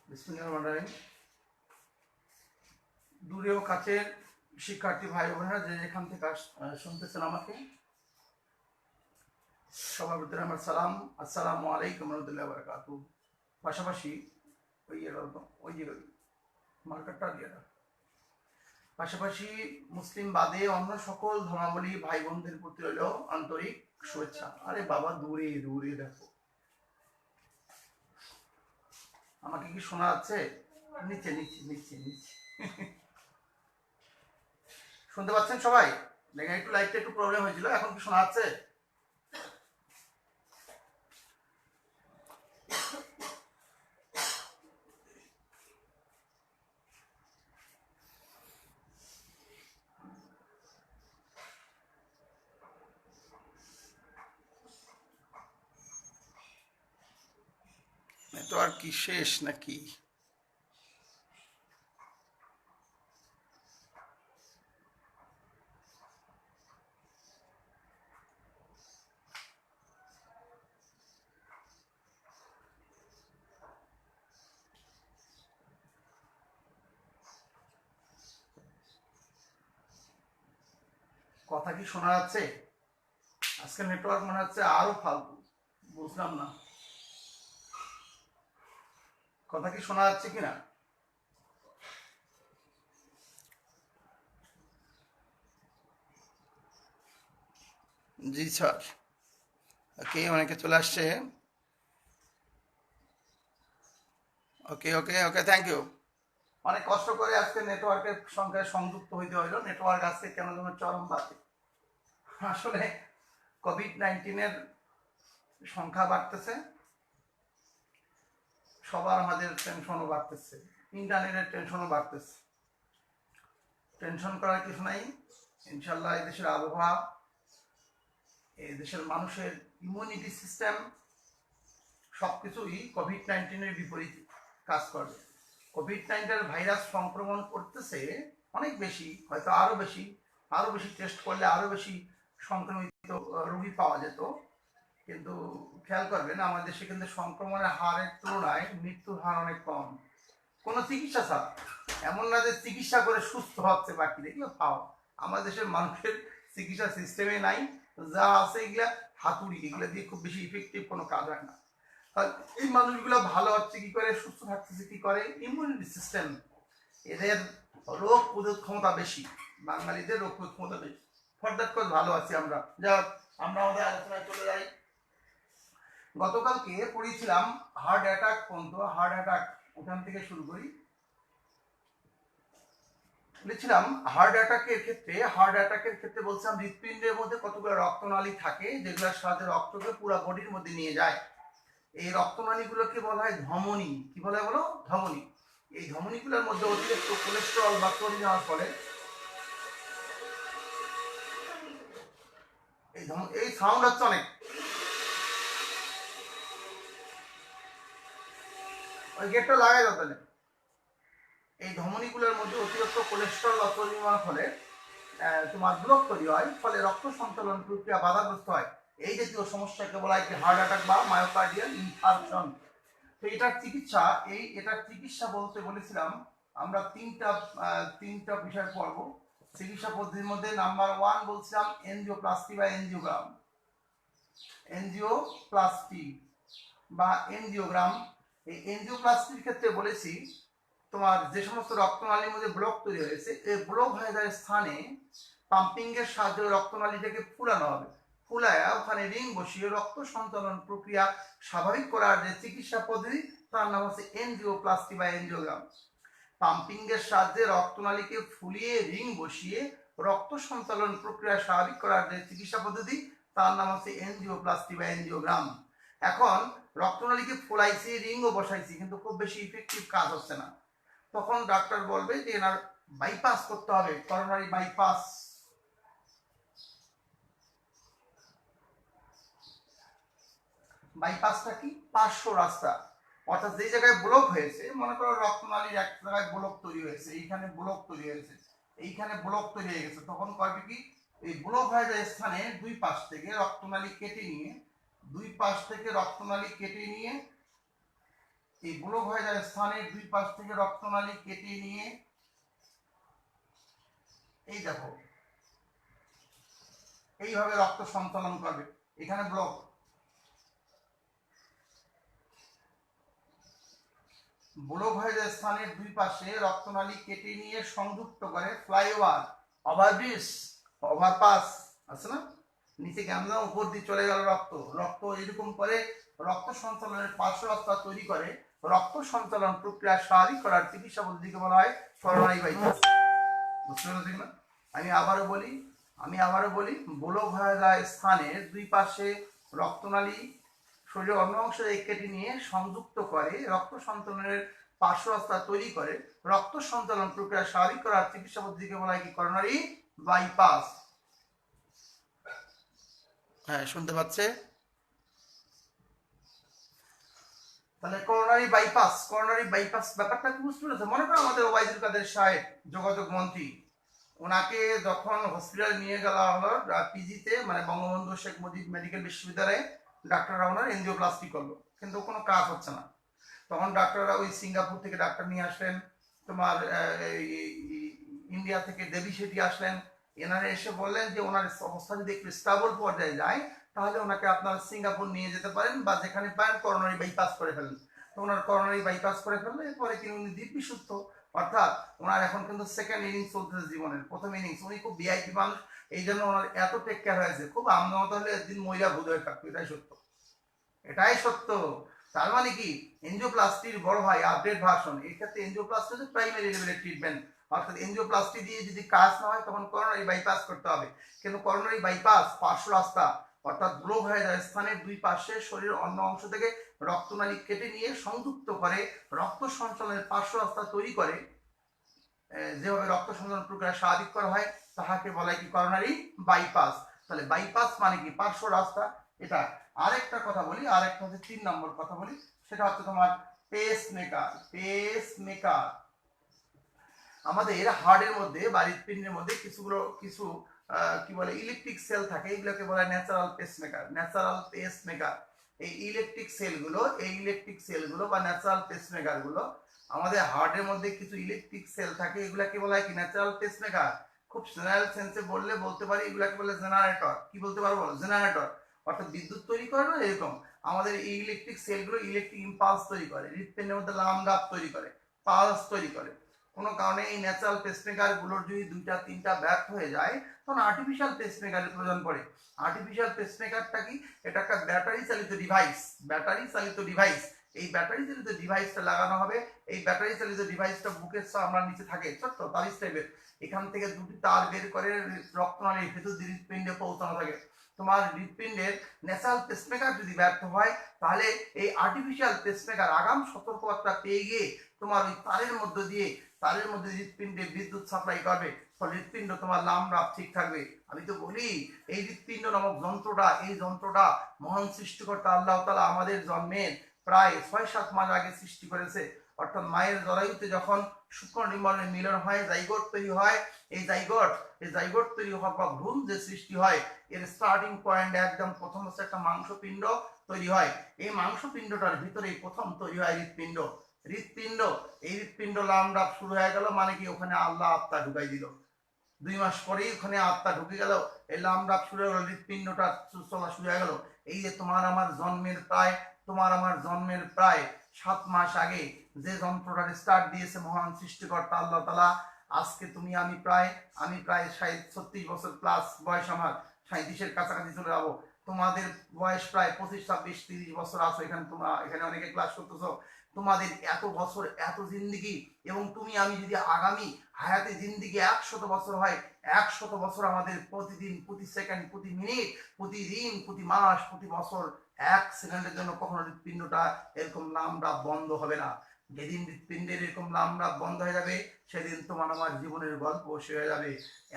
বিসমিল্লাহির রহমানির রহিম। দূরে ও কাছের শিক্ষার্থী ভাই বোনেরা যে যেখান থেকে শুনতেছেন আমাকে, সবার ভিতরে আমার সালাম, আসসালামু আলাইকুম রহমতুল্লাহি ওয়া বারাকাতুহু। পাশাপাশি ওই যে মার্কারটা দিয়ে দাও। পাশাপাশি মুসলিম বাদে অন্য সকল ধর্মাবলী ভাই বোনদের প্রতি হইল আন্তরিক শুভেচ্ছা। আরে বাবা, দূরে দূরে দেখো, আমাকে কি শোনা যাচ্ছে? নিচে নিচে নিচে নিচে শুনতে পাচ্ছেন সবাই? দেখেন, একটু লাইটটা একটু প্রবলেম হয়েছিল, এখন কি শোনা যাচ্ছে? নেটওয়ার্ক কি শেষ নাকি? কথা কি শোনা যাচ্ছে? আজকে নেটওয়ার্ক মনে হচ্ছে আরো ফালতু, বুঝলাম না কথা কি শোনা যাচ্ছে কিনা। জি স্যার, ওকে, অনেকে চলে আসছে। ওকে ওকে ওকে, থ্যাংক ইউ। অনেক কষ্ট করে আজকে নেটওয়ার্কের সঙ্গে সংযুক্ত হইতে হইল। নেটওয়ার্ক আজকে কেন যেন চরম বাড়ে। আসলে কোভিড-19 সংখ্যা বাড়তেছে, সবার আমাদের টেনশনও বাড়তেছে, ইন্টারনেটের টেনশনও বাড়তেছে। টেনশন করার কিছু নাই। ইনশাল্লাহ এই দেশের আবহাওয়া, এই দেশের মানুষের ইমিউনিটি সিস্টেম সবকিছুই কোভিড-19 বিপরীত কাজ করবে। কোভিড-19 ভাইরাস সংক্রমণ করতেছে অনেক বেশি, হয়তো আরো বেশি টেস্ট করলে আরো বেশি সংক্রমিত রোগী পাওয়া যেত। কিন্তু খেয়াল করবেন, আমাদের দেশে কিন্তু সংক্রমণের হারের তুলনায় মৃত্যুর হার অনেক কম। কোনো চিকিৎসা ছাড়া, এমন না যে চিকিৎসা করে সুস্থ হচ্ছে বাকি, এগুলো পাও। আমাদের দেশের মানুষের চিকিৎসা সিস্টেমে নাই, যা আছে এগুলা হাতুড়ি, এগুলো দিয়ে খুব বেশি ইফেক্টিভ কোনো কাজ হয় না। এই মানুষগুলো ভালো হচ্ছে কি করে, সুস্থ থাকতেছে কি করে? ইমিউনিটি সিস্টেম, এদের রোগ প্রতিরোধ ক্ষমতা বেশি, বাঙালিদের রোগ প্রতিরোধ ক্ষমতা বেশি। ফরদার কজ ভালো আছি আমরা। যা আমরা আমাদের আলোচনায় চলে যাই। গতকালকে পড়েছিলাম হার্ট অ্যাটাক পর্যন্ত, হার্ট অ্যাটাক ওখান থেকে শুরু করি। বলেছিলাম হার্ট অ্যাটাকের ক্ষেত্রে বলছিলাম হৃৎপিণ্ডের মধ্যে কতগুলো রক্তনালী থাকে, যেগুলোর সাথে রক্তকে পুরো বডির মধ্যে নিয়ে যায়। এই রক্তনালীগুলোকে বলা হয় ধমনী। কি বলা হয় বলো? ধমনী। এই ধমনীগুলোর মধ্যে অতিরিক্ত কোলেস্টেরল বা চর্বি নেওয়ার ফলে এই সাউন্ড হচ্ছে অনেক, ওই গেটটা লাগাই দাও তাহলে। এই ধমনীগুলোর মধ্যে অতিরিক্ত কোলেস্টেরল বা চর্বি নেওয়ার ফলে তোমার ব্লক তৈরি হয়, ফলে রক্ত সঞ্চালন প্রক্রিয়া বাধাগ্রস্ত হয়। এই জাতীয় সমস্যাকে বলা হয় হার্ট অ্যাটাক বা মায়োকার্ডিয়াল ইনফার্কশন। তো এটার চিকিৎসা বলতে বলেছিলাম আমরা তিনটা বিষয় পড়বো। চিকিৎসা পদ্ধতির মধ্যে নাম্বার 1 বলছিলাম এনজিওপ্লাস্টি বা এনজিওপ্লাস্টি বা এনজিওগ্রাম। এই এনজিওপ্লাস্টির ক্ষেত্রে বলেছি তোমার যে সমস্ত রক্তনালীর মধ্যে ব্লক তৈরি হয়েছে, এই ব্লক হয়ে যাওয়ার স্থানে পাম্পিং এর সাহায্যে রক্তনালীটাকে ফুলানো হবে। ফুলায় ওখানে রিং বসিয়ে রক্ত সঞ্চালন প্রক্রিয়া স্বাভাবিক করার যে চিকিৎসা পদ্ধতি, তার নাম হচ্ছে এনজিওপ্লাস্টি বা এনজিওগ্রাম। পাম্পিং এর সাহায্যে রক্তনালীকে ফুলিয়ে রিং বসিয়ে রক্ত সঞ্চালন প্রক্রিয়া স্বাভাবিক করার যে চিকিৎসা পদ্ধতি, তার নাম হচ্ছে এনজিওপ্লাস্টি বা এনজিওগ্রাম। এখন রক্তনালীকে ফুলাইছি, রিংও বসাইছি, কিন্তু খুব বেশি ইফেক্টিভ কাজ হচ্ছে না। তখন ডাক্তার বলবে যে এনার বাইপাস করতে হবে, করোনারি বাইপাস। বাইপাসটা কি? পার্শ্ব রাস্তা, অর্থাৎ যে জায়গায় ব্লক হয়েছে, মনে করো রক্তনালীর এক জায়গায় ব্লক তৈরি হয়েছে, এইখানে ব্লক তৈরি হয়েছে, এইখানে ব্লক তৈরি হয়ে গেছে, তখন করবে কি, এই ব্লক হয়ে যায় স্থানে দুই পাশ থেকে রক্তনালী কেটে নিয়ে এই ব্লক হয়ে যাওয়া স্থানের দুই পাশ থেকে রক্তনালী কেটে নিয়ে এই দেখো এইভাবে রক্ত সঞ্চালন করবে। এখানে ব্লক, ব্লক হয়ে যাওয়া স্থানের দুই পাশে রক্তনালী কেটে নিয়ে সংযুক্ত করে ফ্লাইওভার, ওভারব্রিজ, ওভারপাস আছে না, নিচে গ্যামলাম উপর দিয়ে চলে গেল রক্ত, রক্ত এরকম করে রক্ত সঞ্চালনের পার্শ্ব রাস্তা তৈরি করে রক্ত সঞ্চালন প্রক্রিয়া স্বাভাবিক করার চিকিৎসা পদ্ধতিকে বলা হয় করোনারি বাইপাস। বুঝতে পেরেছি না? আমি আবারও বলি ব্লক হয়ে যায় স্থানের দুই পাশে রক্তনালী শরীরের অন্য অংশ কেটে নিয়ে সংযুক্ত করে রক্ত সঞ্চালনের পার্শ্ব রাস্তা তৈরি করে রক্ত সঞ্চালন প্রক্রিয়া স্বাভাবিক করার চিকিৎসা পদ্ধতিকে বলা হয় কি করোনারি বাইপাস। হ্যাঁ, শুনতে পাচ্ছে? তাহলে করোনারি বাইপাস ব্যাপারটা কি বুঝতে পেরেছে? মনে করো আমাদের ওবায়দুল কাদের সাহেব যোগাযোগ মন্ত্রী, ওনাকে যখন হসপিটাল নিয়ে গেল হলো পিজিতে, মানে বঙ্গবন্ধু শেখ মুজিব মেডিকেল বিশ্ববিদ্যালয়ে, ডাক্তাররা ওনার এনজিওপ্লাস্টি করলো, কিন্তু কোনো কাজ হচ্ছে না। তখন ডাক্তাররা ওই সিঙ্গাপুর থেকে ডাক্তার নিয়ে আসলেন, তোমার ইন্ডিয়া থেকে দেবী শেঠি আসলেন, এনারা এসে বললেন যে ওনার অবস্থা যদি একটু স্টেবল পর্যায়ে যায় তাহলে ওনাকে আপনারা সিঙ্গাপুর নিয়ে যেতে পারেন বা যেখানে পারেন করোনারি বাইপাস করে ফেলেন। তো ওনার করোনারি বাইপাস করে ফেললো, এরপরে কিন্তু উনি দিব্যি সুস্থ। অর্থাৎ ওনার এখন কিন্তু সেকেন্ড ইনিংস চলতেছে জীবনের। প্রথম ইনিংস উনি খুব ভিআইপি মানুষ, এই জন্য ওনার এত টেক কেয়ার হয়েছে, খুব আমনত হলে একদিন মহিলা ভূত হয়ে থাকতো। এটাই সত্য, এটাই সত্য। তার মানে কি এনজিওপ্লাস্টির বড় ভাই আপডেট ভার্সন। এই ক্ষেত্রে এনজিওপ্লাস্টি হচ্ছে প্রাইমারি লেভেলের ট্রিটমেন্ট, অর্থাৎ এনজিওপ্লাস্টি দিয়ে যদি কাজ না হয় তখন করোনারি বাইপাস করতে হবে। কিন্তু করোনারি বাইপাস পার্শ্ব রাস্তা অর্থাৎ ব্লক হয়ে যায় স্থানের দুই পাশে শরীরের অন্য অংশ থেকে রক্তনালী কেটে নিয়ে সংযুক্ত করে রক্ত সঞ্চালনের পার্শ্ব রাস্তা তৈরি করে যেভাবে রক্ত সঞ্চালন প্রক্রিয়া স্বাভাবিক করা হয় তাহাকে বলা হয় কি করোনারি বাইপাস। তাহলে বাইপাস মানে কি পার্শ্ব রাস্তা। এটা আরেকটা কথা বলি, আরেকটা হচ্ছে 3 নম্বর কথা বলি, সেটা হচ্ছে তোমার পেসমেকার। আমাদের হার্টের মধ্যে বা হৃৎপিণ্ডের মধ্যে কিছু কি বলে ইলেকট্রিক সেল থাকে, এগুলোকে বলা হয় ন্যাচারাল পেসমেকার। এই ইলেকট্রিক সেলগুলো বা ন্যাচারাল পেসমেকার গুলো, আমাদের হার্টের মধ্যে কিছু ইলেকট্রিক সেল থাকে, এগুলাকে বলা হয় কি ন্যাচারাল পেসমেকার। খুব জেনারেল সেন্সে বলতে পারি এগুলাকে বলে জেনারেটর। কি বলতে পারবো? জেনারেটর। অর্থাৎ বিদ্যুৎ তৈরি করে না, এরকম আমাদের এই ইলেকট্রিক সেলগুলো ইলেকট্রিক ইম্পালস তৈরি করে, হৃৎপিণ্ডের মধ্যে লামডাপ তৈরি করে, পালস তৈরি করে। কোনো কারণে এই ন্যাচারাল পেসমেকার গুলোর যদি 2-3টা ব্যর্থ হয়ে যায় তখন আর্টিফিশিয়াল পেসমেকারের প্রয়োজন পড়ে। আর্টিফিশিয়াল পেসমেকারটা কি? এটা একটা ব্যাটারি চালিত ডিভাইস। এই ব্যাটারি চালিত ডিভাইসটা লাগানো হবে। এই ব্যাটারি চালিত ডিভাইসটা বুকের চামড়ার নিচে থাকে, ছোট্ট তাবিজ টাইপের। এখান থেকে 2টি তার বের করে রক্তনালীর ভেতর হৃৎপিণ্ডে পৌঁছানো থাকে। তোমার হৃৎপিণ্ডের ন্যাচারাল পেসমেকার যদি ব্যর্থ হয় তাহলে এই আর্টিফিশিয়াল পেসমেকার আগাম সতর্কবার্তা পেয়ে গিয়ে তোমার ওই তারের মধ্যে হৃৎপিণ্ডে বিদ্যুৎ সাপ্লাই করবে, ফলে হৃৎপিণ্ড তোমার লামডাপ ঠিক থাকবে। আমি তো বলি এই হৃৎপিণ্ড নামক যন্ত্রটা মহান সৃষ্টিকর্তা আল্লাহ তাআলা আমাদের জন্মের প্রায় 6-7 মাস আগে সৃষ্টি করেছে। অর্থাৎ মায়ের জরায়ুতে যখন শুক্র নির্মাণের মিলন হয়, জাইগোট তৈরি হয়, এই জাইগোট তৈরি হওয়ার পর ভ্রূণ যে সৃষ্টি হয়, এর স্টার্টিং পয়েন্ট একদম প্রথম হচ্ছে একটা মাংসপিণ্ড তৈরি হয়। এই মাংসপিণ্ডটার ভিতরে প্রথম তৈরি হয় হৃৎপিণ্ড। এই হৃৎপিণ্ড লামডাপ শুরু হয়ে গেল, মানে কি ওখানে আল্লাহ আত্মা ঢুকাই দিল। 2 মাস পরেই ওখানে আত্মা ঢুকে গেল, এই লামডাপ শুরু হয়ে গেল, হৃৎপিণ্ডটা চলা শুরু হয়ে গেল। এই যে তোমার আমার জন্মের প্রায় 7 মাস আগে যে যন্ত্রটা স্টার্ট দিয়েছে মহান সৃষ্টিকর্তা আল্লাহ তাআলা, আজকে আমি প্রায় 36 বছর প্লাস বয়স, আমার 37-এর কাছাকাছি চলে যাবো। তোমাদের বয়স প্রায় 25, 26, 30 বছর আছো এখানে, তোমরা এখানে অনেকে ক্লাস করতেছো। তোমাদের এত বছর, এত জিন্দিগি, এবং আমি যদি আগামী হায়াতে জিন্দিগি 100 বছর হয়, 100 বছর আমাদের প্রতিদিন, প্রতি সেকেন্ড, প্রতি মিনিট, প্রতিদিন, প্রতি মাস, প্রতি বছর 1 সেকেন্ডের জন্য কখনো হৃৎপিণ্ডটা এরকম লামডাপ বন্ধ হবে না। যেদিন হৃৎপিণ্ডের এরকম লামডাপ বন্ধ হয়ে যাবে সেদিন তোমার আমার জীবনের গল্প শেষ হয়ে যাবে।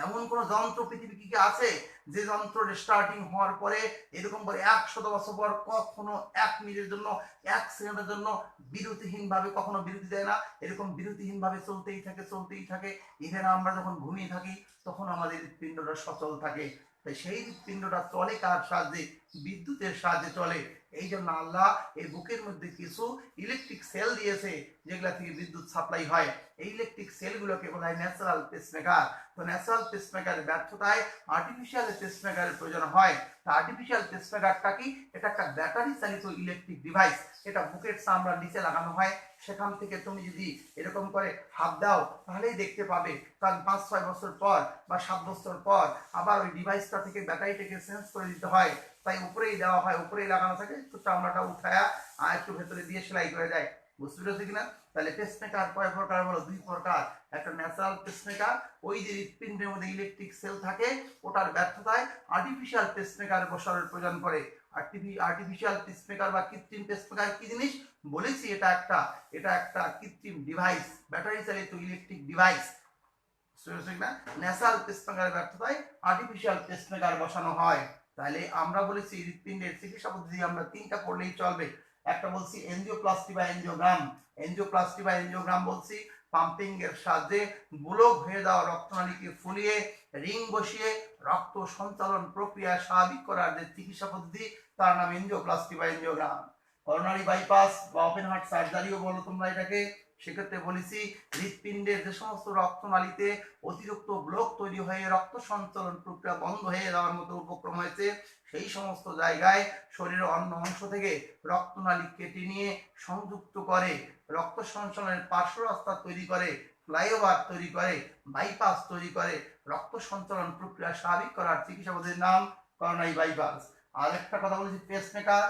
এমন কোন যন্ত্র পৃথিবী কি আছে যে যন্ত্র স্টার্টিং হওয়ার পরে এরকম করে 100 বছর পর কখনো 1 মিনিটের জন্য, 1 সেকেন্ডের জন্য বিরতিহীন ভাবে কখনো বিরতি দেয় না? এরকম বিরতিহীন ভাবে চলতেই থাকে। ইভেন আমরা যখন ঘুমিয়ে থাকি তখন আমাদের হৃৎপিণ্ডটা সচল থাকে। তাই সেই হৃৎপিণ্ডটা চলে কার সাহায্যে? বিদ্যুতের সাহায্যে চলে। এই জন্য আল্লাহ এই বুকের মধ্যে কিছু ইলেকট্রিক সেল দিয়েছে যেগুলা থেকে বিদ্যুৎ সাপ্লাই হয়। এই ইলেকট্রিক সেলগুলোকে বলা হয় ন্যাচারাল পেসমেকার। তো ন্যাচারাল পেসমেকারের ব্যর্থতায় আর্টিফিশিয়াল পেসমেকারের প্রয়োজন হয়। তা আর্টিফিশিয়াল পেসমেকারটা কি? এটা একটা ব্যাটারি চালিত ইলেকট্রিক ডিভাইস। এটা বুকের চামড়ার নিচে লাগানো হয়। সেখান থেকে তুমি যদি এরকম করে হাত দাও তাহলেই দেখতে পাবে। কারণ 5-6 বছর পর বা 7 বছর পর আবার ওই ডিভাইসটা থেকে ব্যাটারিটাকে চেঞ্জ করে দিতে হয়। তাই উপরেই দেওয়া হয়, উপরেই লাগানো থাকে, একটু চামড়াটা উঠায়া আর একটু ভেতরে দিয়ে সেলাই করে দেয়। বুঝতে পেরেছি কিনা? তাহলে পেসমেকার কয় প্রকার বলো? 2 প্রকার। একটা ন্যাচারাল পেসমেকার, ওই যে হৃৎপিণ্ডের মধ্যে ইলেকট্রিক সেল থাকে, ওটার ব্যর্থতায় আর্টিফিশিয়াল পেসমেকার বসানোর প্রয়োজন পড়ে। আর্টিফিশিয়াল পেসমেকার বা কৃত্রিম পেসমেকার কি জিনিস বলেছি? এটা একটা কৃত্রিম ডিভাইস, ব্যাটারি চালিত ইলেকট্রিক ডিভাইস। ন্যাচারাল পেসমেকারের ব্যর্থতায় আর্টিফিশিয়াল পেসমেকার বসানো হয়। তাহলে আমরা বলেছি হৃৎপিণ্ডের চিকিৎসা পদ্ধতি আমরা 3টা পড়লেই চলবে। একটা বলছি এনজিওপ্লাস্টি বা এনজিওগ্রাম। এনজিওপ্লাস্টি বা এনজিওগ্রাম বলছি পাম্পিং এর সাহায্যে বুলক হয়ে যাওয়া রক্তনালীকে ফুলিয়ে রিং বসিয়ে রক্ত সঞ্চালন প্রক্রিয়া স্বাভাবিক করার যে চিকিৎসা পদ্ধতি তার নাম এনজিওপ্লাস্টি বা এনজিওগ্রাম। করোনারি বাইপাস বা ওপেন হার্ট সার্জারিও বলো তোমরা এটাকে। সেক্ষেত্রে বলেছি হৃৎপিণ্ডের যে সমস্ত রক্তনালীতে অতিরিক্ত ব্লক তৈরি হয়ে রক্ত সঞ্চালন প্রক্রিয়া বন্ধ হয়ে যাওয়ার মতো উপক্রম হয়েছে, সেই সমস্ত জায়গায় শরীরের অন্য অংশ থেকে রক্তনালী কেটে নিয়ে সংযুক্ত করে রক্ত সঞ্চালনের পার্শ্ব রাস্তা তৈরি করে, ফ্লাইওভার তৈরি করে, বাইপাস তৈরি করে রক্ত সঞ্চালন প্রক্রিয়া স্বাভাবিক করার চিকিৎসা পদ্ধতির নাম করোনারি বাইপাস। আর একটা কথা বলেছি পেসমেকার।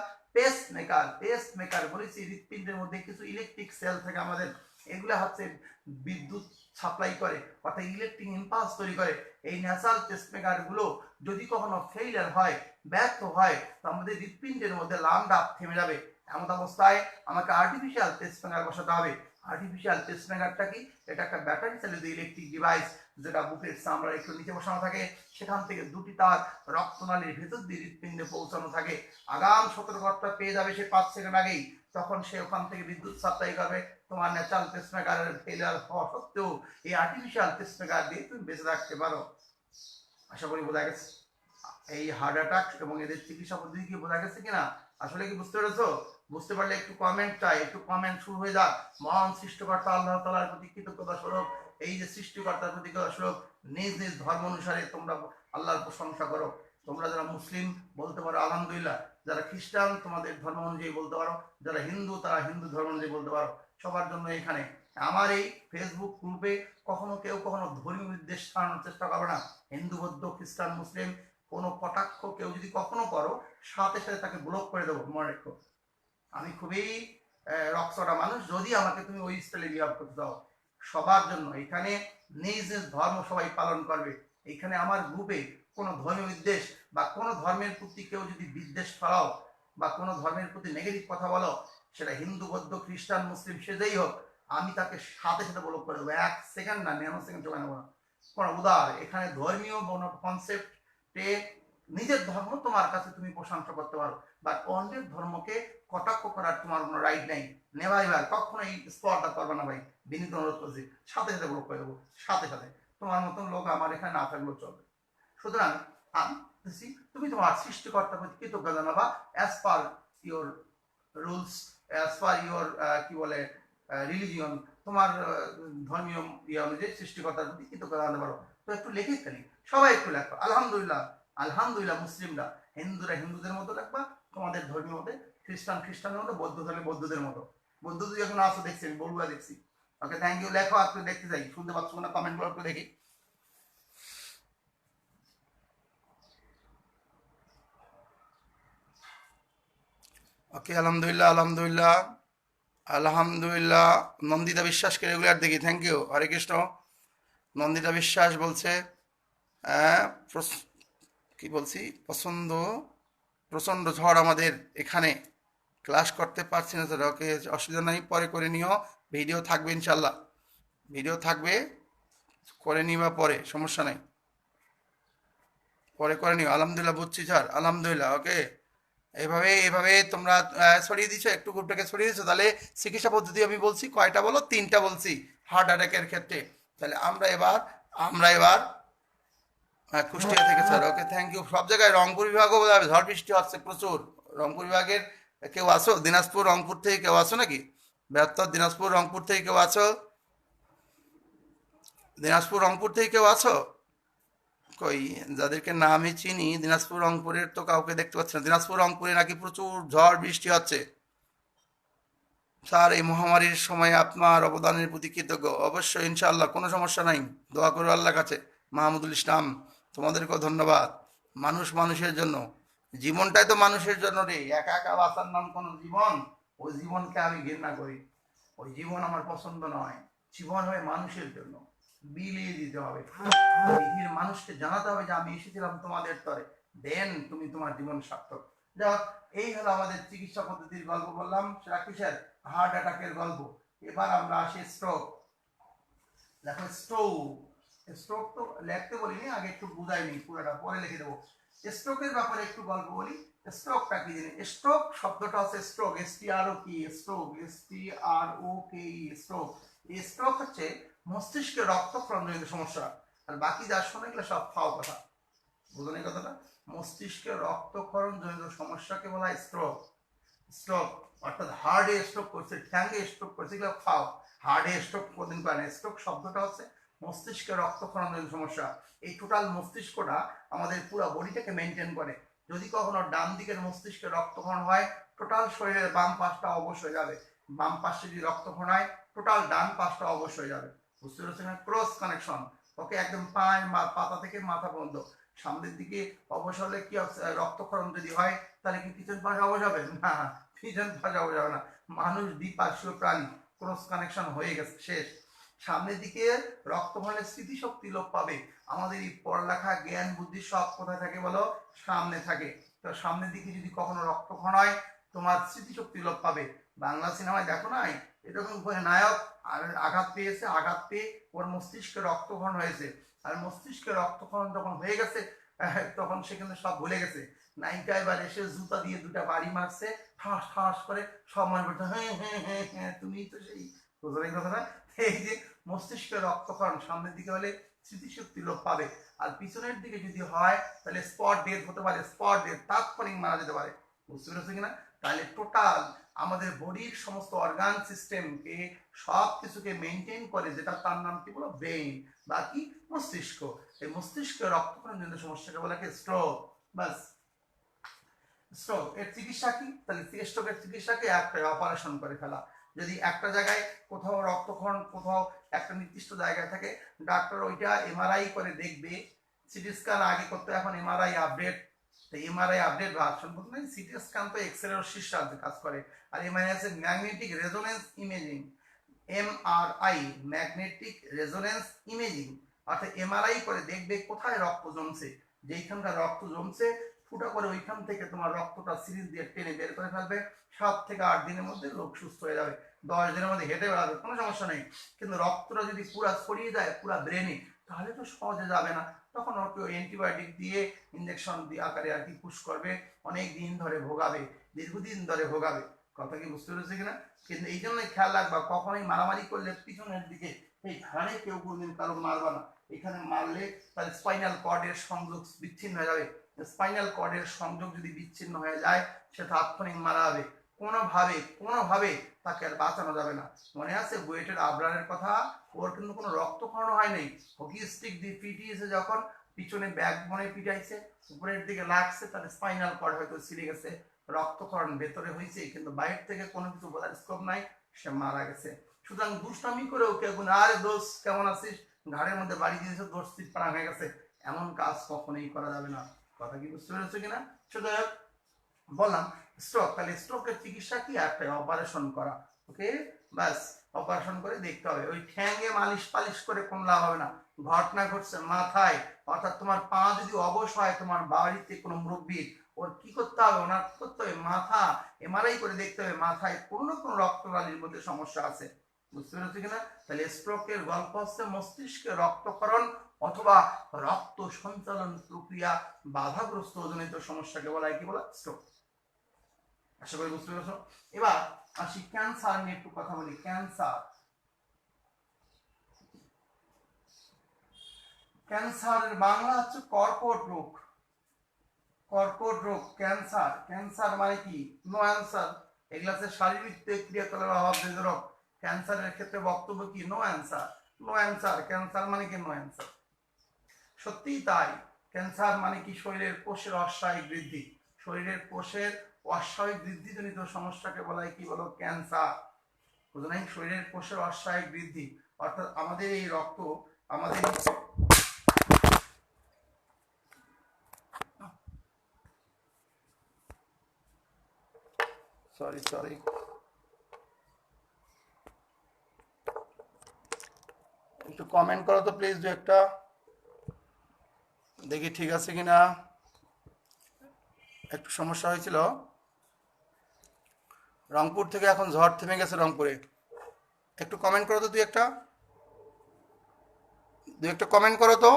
পেসমেকার বলেছি হৃৎপিণ্ডের মধ্যে কিছু ইলেকট্রিক সেল থাকে আমাদের, এগুলো হচ্ছে বিদ্যুৎ সাপ্লাই করে অর্থাৎ ইলেকট্রিক ইম্পালস তৈরি করে। এই ন্যাচারাল পেসমেকার গুলো যদি কখনো ফেইলিয়ার হয়, ব্যর্থ হয়, তো আমাদের হৃৎপিণ্ডের মধ্যে লাম-ডাপ থেমে যাবে। এমন অবস্থায় আমাকে আর্টিফিশিয়াল পেসমেকার বসাতে হবে। আর্টিফিশিয়াল পেসমেকারটা কি? এটা একটা ব্যাটারি চালিত ইলেকট্রিক ডিভাইস যেটা বুকের চামড়ার একটু নিচে বসানো থাকে। সেখান থেকে 2টি তার রক্তনালীর ভেতর দিয়ে হৃৎপিণ্ডে পৌঁছানো থাকে। আগাম সতর্কতা পেয়ে যাবে সে 5 সেকেন্ড আগেই, তখন সে ওখান থেকে বিদ্যুৎ সাপ্লাই করবে। তোমার ন্যাচারাল পেসমেকারের ফেলিয়ার হওয়া সত্ত্বেও এই আর্টিফিশিয়াল পেসমেকার দিয়ে তুমি বেঁচে থাকতে পারো। আশা করি বোঝা গেছে। এই হার্ট অ্যাটাক এবং এদের চিকিৎসা পদ্ধতি কি বোঝা গেছে কিনা? আসলে কি বুঝতে পেরেছো? বুঝতে পারলে একটু কমেন্ট চাই, একটু কমেন্ট শুরু হয়ে যাক। মহান সৃষ্টিকর্তা আল্লাহ তাআলার প্রতি কৃতজ্ঞতা স্বরূপ, এই যে সৃষ্টিকর্তার প্রতি কৃতজ্ঞতা স্বরূপ নিজ নিজ ধর্ম অনুসারে তোমরা আল্লাহর প্রশংসা করো। তোমরা যারা মুসলিম বলতে পারো আলহামদুলিল্লাহ, যারা খ্রিস্টান তোমাদের ধর্ম অনুযায়ী বলতে পারো, যারা হিন্দু তারা হিন্দু ধর্ম অনুযায়ী বলতে পারো। সবার জন্য এখানে আমার এই ফেসবুক গ্রুপে কখনো কেউ কখনো ধর্মীয় উদ্দেশ্য ছাড়ানোর চেষ্টা করবে না। হিন্দু, বৌদ্ধ, খ্রিস্টান, মুসলিম কোনো কটাক্ষ কেউ যদি কখনো করো, সাথে সাথে তাকে ব্লক করে দেবো, মনে রেখো। আমি খুবই রক্সটা মানুষ, যদি আমাকে তুমি ওই স্টাইলে বিহেভ করতে দাও। সবার জন্য এখানে নিজ নিজ ধর্ম সবাই পালন করবে। এখানে আমার গ্রুপে কোনো ধর্মীয় উদ্দেশ্য বা কোনো ধর্মের প্রতি কেউ যদি বিদ্বেষ ফেলাও বা কোনো ধর্মের প্রতি নেগেটিভ কথা বলো, সেটা হিন্দু, বৌদ্ধ, খ্রিস্টান, মুসলিম সে যেই হোক, আমি তাকে সাথে সাথে ব্লক করে দেবো। 1 সেকেন্ড না, 9 সেকেন্ড সময় নেবো না। কোনো উদাহরণ এখানে ধর্মীয় কনসেপ্টে নিজের ধর্ম তোমার কাছে তুমি প্রশংসা করতে পারো, বাট অন্যের ধর্মকে কটাক্ষ করার তোমার কোনো রাইট নাই। নেভার এভার, কখনো এই স্পর্ধা করবে না ভাই, বিনীত অনুরোধ করছি। সাথে সাথে ব্লক করে দেবো, সাথে সাথে। তোমার মতন লোক আমার এখানে না থাকলেও চলবে। সুতরাং তুমি তোমার সৃষ্টিকর্তার প্রতি কৃতজ্ঞতা জানাবা as per your rules, as per your কি বলে রিলিজিয়ন, তোমার ধর্মীয় ইয়ে অনুযায়ী সৃষ্টিকর্তার প্রতি কৃতজ্ঞতা জানাতে পারো। তো একটু লিখে ফেলি, সবাই একটু লেখো আলহামদুলিল্লাহ। আলহামদুলিল্লাহ মুসলিমরা, হিন্দুরা হিন্দুদের মতো রাখবা তোমাদের ধর্মীয় মতে, খ্রিস্টান খ্রিস্টানের মতো, বৌদ্ধ ধর্মে বৌদ্ধদের মতো। বৌদ্ধ যদি এখন আসো দেখছি, আমি বলবো দেখছি। ওকে, থ্যাংক ইউ। লেখো, একটু দেখতে চাই, শুনতে পাচ্ছ না কমেন্ট গুলো একটু দেখি। ওকে, আলহামদুলিল্লাহ আলহামদুলিল্লাহ আলহামদুলিল্লাহ। নন্দিতা বিশ্বাসকে রেগুলার দেখি, থ্যাংক ইউ। হরে কৃষ্ণ। নন্দিতা বিশ্বাস বলছে কি বলছি, প্রচণ্ড ঝড় আমাদের এখানে, ক্লাস করতে পারছি না স্যার। ওকে, অসুবিধা নাই, পরে করে নিও। ভিডিও থাকবে ইনশাল্লাহ, ভিডিও থাকবে, করে নিবা পরে, সমস্যা নেই, পরে করে নিও। আলহামদুলিল্লাহ, বুঝছি স্যার, আলহামদুলিল্লাহ। ওকে, এভাবে তোমরা ছড়িয়ে দিচ্ছ, একটু গ্রুপটাকে ছড়িয়ে দিচ্ছ। তাহলে চিকিৎসা পদ্ধতি আমি বলছি কয়টা বলো? 3টা বলছি হার্ট অ্যাটাকের ক্ষেত্রে। তাহলে আমরা এবার কুষ্টিয়া থেকে স্যার। Okay, thank you. সব জায়গায় রংপুর বিভাগও ঝড় বৃষ্টি হচ্ছে প্রচুর। রংপুর বিভাগের কেউ আছো দিনাজপুর রংপুর থেকে কেউ আছো নাকি? বৃহত্তর দিনাজপুর রংপুর থেকে কেউ আছো? দিনাজপুর রংপুর থেকে কেউ আছো? কই, যাদেরকে নামই চিনি দিনাজপুর রংপুরের তো কাউকে দেখতে পাচ্ছি না। দিনাজপুর রংপুরে নাকি প্রচুর ঝড় বৃষ্টি হচ্ছে। স্যার, এই মহামারীর সময় আপনার অবদানের প্রতি কৃতজ্ঞ। অবশ্যই, ইনশাআল্লাহ, কোনো সমস্যা নাই। দোয়া করো আল্লাহর কাছে। মাহমুদুল ইসলাম, তোমাদেরকেও ধন্যবাদ। মানুষ মানুষের জন্য, জীবনটাই তো মানুষের জন্য রে। একা একা বাঁচার নাম কোনো জীবন? ওই জীবনকে আমি ঘৃণা করি। ওই জীবন আমার পছন্দ নয়। জীবন হয় মানুষের জন্য, বিলিয়ে দিতে হবে। পৃথিবীর মানুষকে জানাতে হবে যে আমি এসেছিলাম তোমাদের তরে, দেন তুমি তোমার জীবন সার্থক। যাক, এই হলো আমাদের চিকিৎসা পদ্ধতির গল্প বললাম, সেটা কিসের? হার্ট অ্যাটাকের গল্প। এবার আমরা আসি স্ট্রোক। দেখো, স্ট্রোক, স্ট্রোক তো লিখতে বলিনি, আগে একটু বুঝাইনি, পুরোটা পরে লিখে দেবো। স্ট্রোকের ব্যাপারে একটু গল্প বলি। স্ট্রোকটা কি জিনিস? স্ট্রোক শব্দটা হচ্ছে স্ট্রোক, STRO কি, স্ট্রোক, STROK, স্ট্রোক। এই স্ট্রোক হচ্ছে মস্তিষ্কে রক্তক্ষরণজনিত সমস্যা। আর বাকি যা শোনে এগুলো সব ফাও কথা। বুঝলেন এই কথাটা? মস্তিষ্কে রক্তক্ষরণজনিত সমস্যাকে বলা হয় স্ট্রোক। স্ট্রোক অর্থাৎ হার্টে স্ট্রোক করছে, ঠ্যাঙ্গে স্ট্রোক করছে, এগুলো ফাও। হার্টে স্ট্রোক কোনদিন করে না। স্ট্রোক শব্দটা হচ্ছে মস্তিষ্কে রক্তক্ষরণজনিত সমস্যা। এই টোটাল মস্তিষ্কটা আমাদের পুরো বডিটাকে মেনটেন করে। যদি কখনো ডান দিকের মস্তিষ্কে রক্তক্ষরণ হয়, টোটাল শরীরের বাম পাশটা অবশ হয়ে যাবে। বাম পাশে যদি রক্তক্ষরণ হয়, টোটাল ডান পাশটা অবশ হয়ে যাবে। বুঝতে পেরেছেন? Cross connection. ওকে, একদম পায়ের পাতা থেকে মাথা পর্যন্ত সামনের দিকে অবশ হলে কি রক্তক্ষরণ যদি হয়, তাহলে কি পিছন পাশে অবশ হবে? না, পিছন পাশে অবশ হবে না। মানুষ দ্বিপার্শ্বীয় প্রাণী, ক্রস কানেকশন হয়ে গেছে, শেষ। সামনের দিকে রক্তক্ষরণের স্মৃতিশক্তি লোপ পাবে। আমাদের এই পড়ালেখা, জ্ঞান, বুদ্ধি সব কোথায় থাকে বলো? সামনে থাকে। তো সামনের দিকে যদি কখনো রক্তক্ষরণ হয়, তোমার স্মৃতিশক্তি লোপ পাবে। বাংলা সিনেমায় দেখো নাই, এরকম করে নায়ক আর আঘাত পেয়েছে, আঘাত পেয়ে ওর মস্তিষ্কে রক্তক্ষরণ হয়েছে। আর মস্তিষ্কে রক্তক্ষরণ যখন হয়ে গেছে, তখন সে কিন্তু সব ভুলে গেছে। নায়িকা এবার এসে জুতা দিয়ে দুটা বাড়ি মারছে, ঠাস ঠাস করে। সব মনে করছে, হ্যাঁ হ্যাঁ হ্যাঁ হ্যাঁ, তুমি তো সেই। বুঝলেন কথাটা? এই যে মস্তিষ্কে রক্তক্ষরণ সামনের দিকে হলে স্মৃতিশক্তি লোপ পাবে, আর পিছনের দিকে যদি হয় তাহলে স্পট ডেথ হতে পারে। স্পট ডেথ, তাৎক্ষণিক মারা যেতে পারে। বুঝতে পেরেছো কিনা? তাহলে টোটাল আমাদের বডির সমস্ত অর্গান সিস্টেমকে, সব কিছুকে মেনটেন করে, যেটা তার নাম কি বলো? ব্রেইন, বাকি মস্তিষ্ক। এই মস্তিষ্কে রক্তক্ষরণজনিত সমস্যাকে বলা হয় স্ট্রোক। বাস। স্ট্রোক এর চিকিৎসা কি? তাহলে স্ট্রোকের চিকিৎসাকে একটা অপারেশন করে ফেলা। যদি একটা জায়গায় কোথাও রক্তক্ষরণ, কোথাও একটা নির্দিষ্ট জায়গায় থাকে, ডাক্তার ওইটা MRI করে দেখবে। সিটি স্ক্যান আগে করতে, এখন MRI update. MRI update version, বুঝলেন? মানে সিটি স্ক্যান তো এক্সরে এর শীর্ষার্ধে কাজ করে, আর MRI আছে magnetic resonance imaging. MRI, magnetic resonance imaging, অর্থাৎ MRI করে দেখবে কোথায় রক্ত জমছে। যেইখানকার রক্ত জমছে, ফুটা করে ওইখান থেকে তোমার রক্তটা সিরিঞ্জ দিয়ে টেনে বের করে ফেলবে। 7 থেকে 8 দিনের মধ্যে লোক সুস্থ হয়ে যাবে। 10 দিনের মধ্যে হেঁটে বেড়াবে, কোনো সমস্যা নেই। কিন্তু রক্তটা যদি পুরা ছড়িয়ে যায় পুরা ব্রেনে, তাহলে তো সহজে যাবে না। তখন ওকে অ্যান্টিবায়োটিক দিয়ে, ইঞ্জেকশন দিয়ে আকারে আর কি পুশ করবে। অনেক দিন ধরে ভোগাবে, দীর্ঘদিন ধরে ভোগাবে। কথা কি বুঝতে পেরেছে কিনা? কিন্তু এই জন্যই খেয়াল রাখবা, কখনোই মারামারি করলে পিছনের দিকে, এই ঘাড়ে কেউ কোনদিন কারো মারবা না। এখানে মারলে তাহলে স্পাইনাল কর্ডের সংযোগ বিচ্ছিন্ন হয়ে যাবে। স্পাইনাল কর্ডের সংযোগ যদি বিচ্ছিন্ন হয়ে যায়, সে তাৎক্ষণিক মারা যাবে। কোনোভাবে কোনোভাবে তাকে আর বাঁচানো যাবে না। মনে আছে বুয়েটের আবরারের কথা? ওর কিন্তু কোনো রক্তক্ষরণ হয় নাই। হকি স্টিক দিয়ে পিটিয়েছে যখন, পিছনে ব্যাক বনে পিটাইছে, উপরের দিকে লাগছে, তাহলে স্পাইনাল কর্ড হয়তো ছিঁড়ে গেছে। রক্তক্ষরণ ভেতরে হয়েছে, কিন্তু বাইরে থেকে কোনো কিছু বলার স্কোপ নাই, সে মারা গেছে। সুতরাং দুষ্টামি করে ওকে আরে দোষ কেমন আছিস, ঘাড়ের মধ্যে বাড়ি দিয়েছে, দোষ চিৎপাড়া হয়ে গেছে, এমন কাজ কখনোই করা যাবে না। কথা কি বুঝতে পেরেছো কিনা? শুধু বললাম স্ট্রোক, তাহলে স্ট্রোকের চিকিৎসা কি? একটা অপারেশন করা। ওকে, ব্যাস। অপারেশন করে দেখতে হবে। ওই ঠ্যাঙ্গে মালিশ পালিশ করে কোনো লাভ হবে না। ঘটনা ঘটছে মাথায়, অর্থাৎ তোমার পা যদি অবশ হয়, তোমার বাড়িতে কোনো মুরব্বী, ওর কি করতে হবে? ওনার কি করতে হবে? মাথা MRI করে দেখতে হবে মাথায় কোনো না কোনো রক্তনালীর মধ্যে সমস্যা আছে। বুঝতে পেরেছো কিনা? তাহলে স্ট্রোকের গল্প হচ্ছে মস্তিষ্কে রক্তক্ষরণ অথবা রক্ত সঞ্চালন প্রক্রিয়া বাধাগ্রস্ত জনিত সমস্যাকে বলা হয় কি বলা? স্ট্রোক। আশা করি বুঝতে পেরেছো। এবার আসি ক্যান্সার নিয়ে একটু কথা বলি। ক্যান্সার, ক্যান্সারের বাংলা হচ্ছে কর্কট রোগ। কর্কট রোগ, ক্যান্সার, ক্যান্সার মানে কি? No answer. এগুলা হচ্ছে শারীরিক ক্রিয়াকলাপের অভাবজনিত রোগ। ক্যান্সারের ক্ষেত্রে বক্তব্য কি? No answer. No answer, cancer মানে কি? No answer. সত্যিই তাই। ক্যান্সার মানে কি? শরীরের কোষের অস্বাভাবিক বৃদ্ধি। শরীরের কোষের অস্বাভাবিক বৃদ্ধিজনিত সমস্যাকে বলা হয় কি? বলো, ক্যান্সার। বুঝলেন? শরীরের কোষের অস্বাভাবিক বৃদ্ধি, অর্থাৎ আমাদের এই রক্ত, আমাদের সরি সরি একটু কমেন্ট করো তো প্লিজ, দু একটা, দেখি ঠিক আছে কিনা। একটু সমস্যা হয়েছিল। রংপুর থেকে এখন ঝড় থেমে গেছে রংপুরে। একটু কমেন্ট করো তো, দু একটা কমেন্ট করো তো।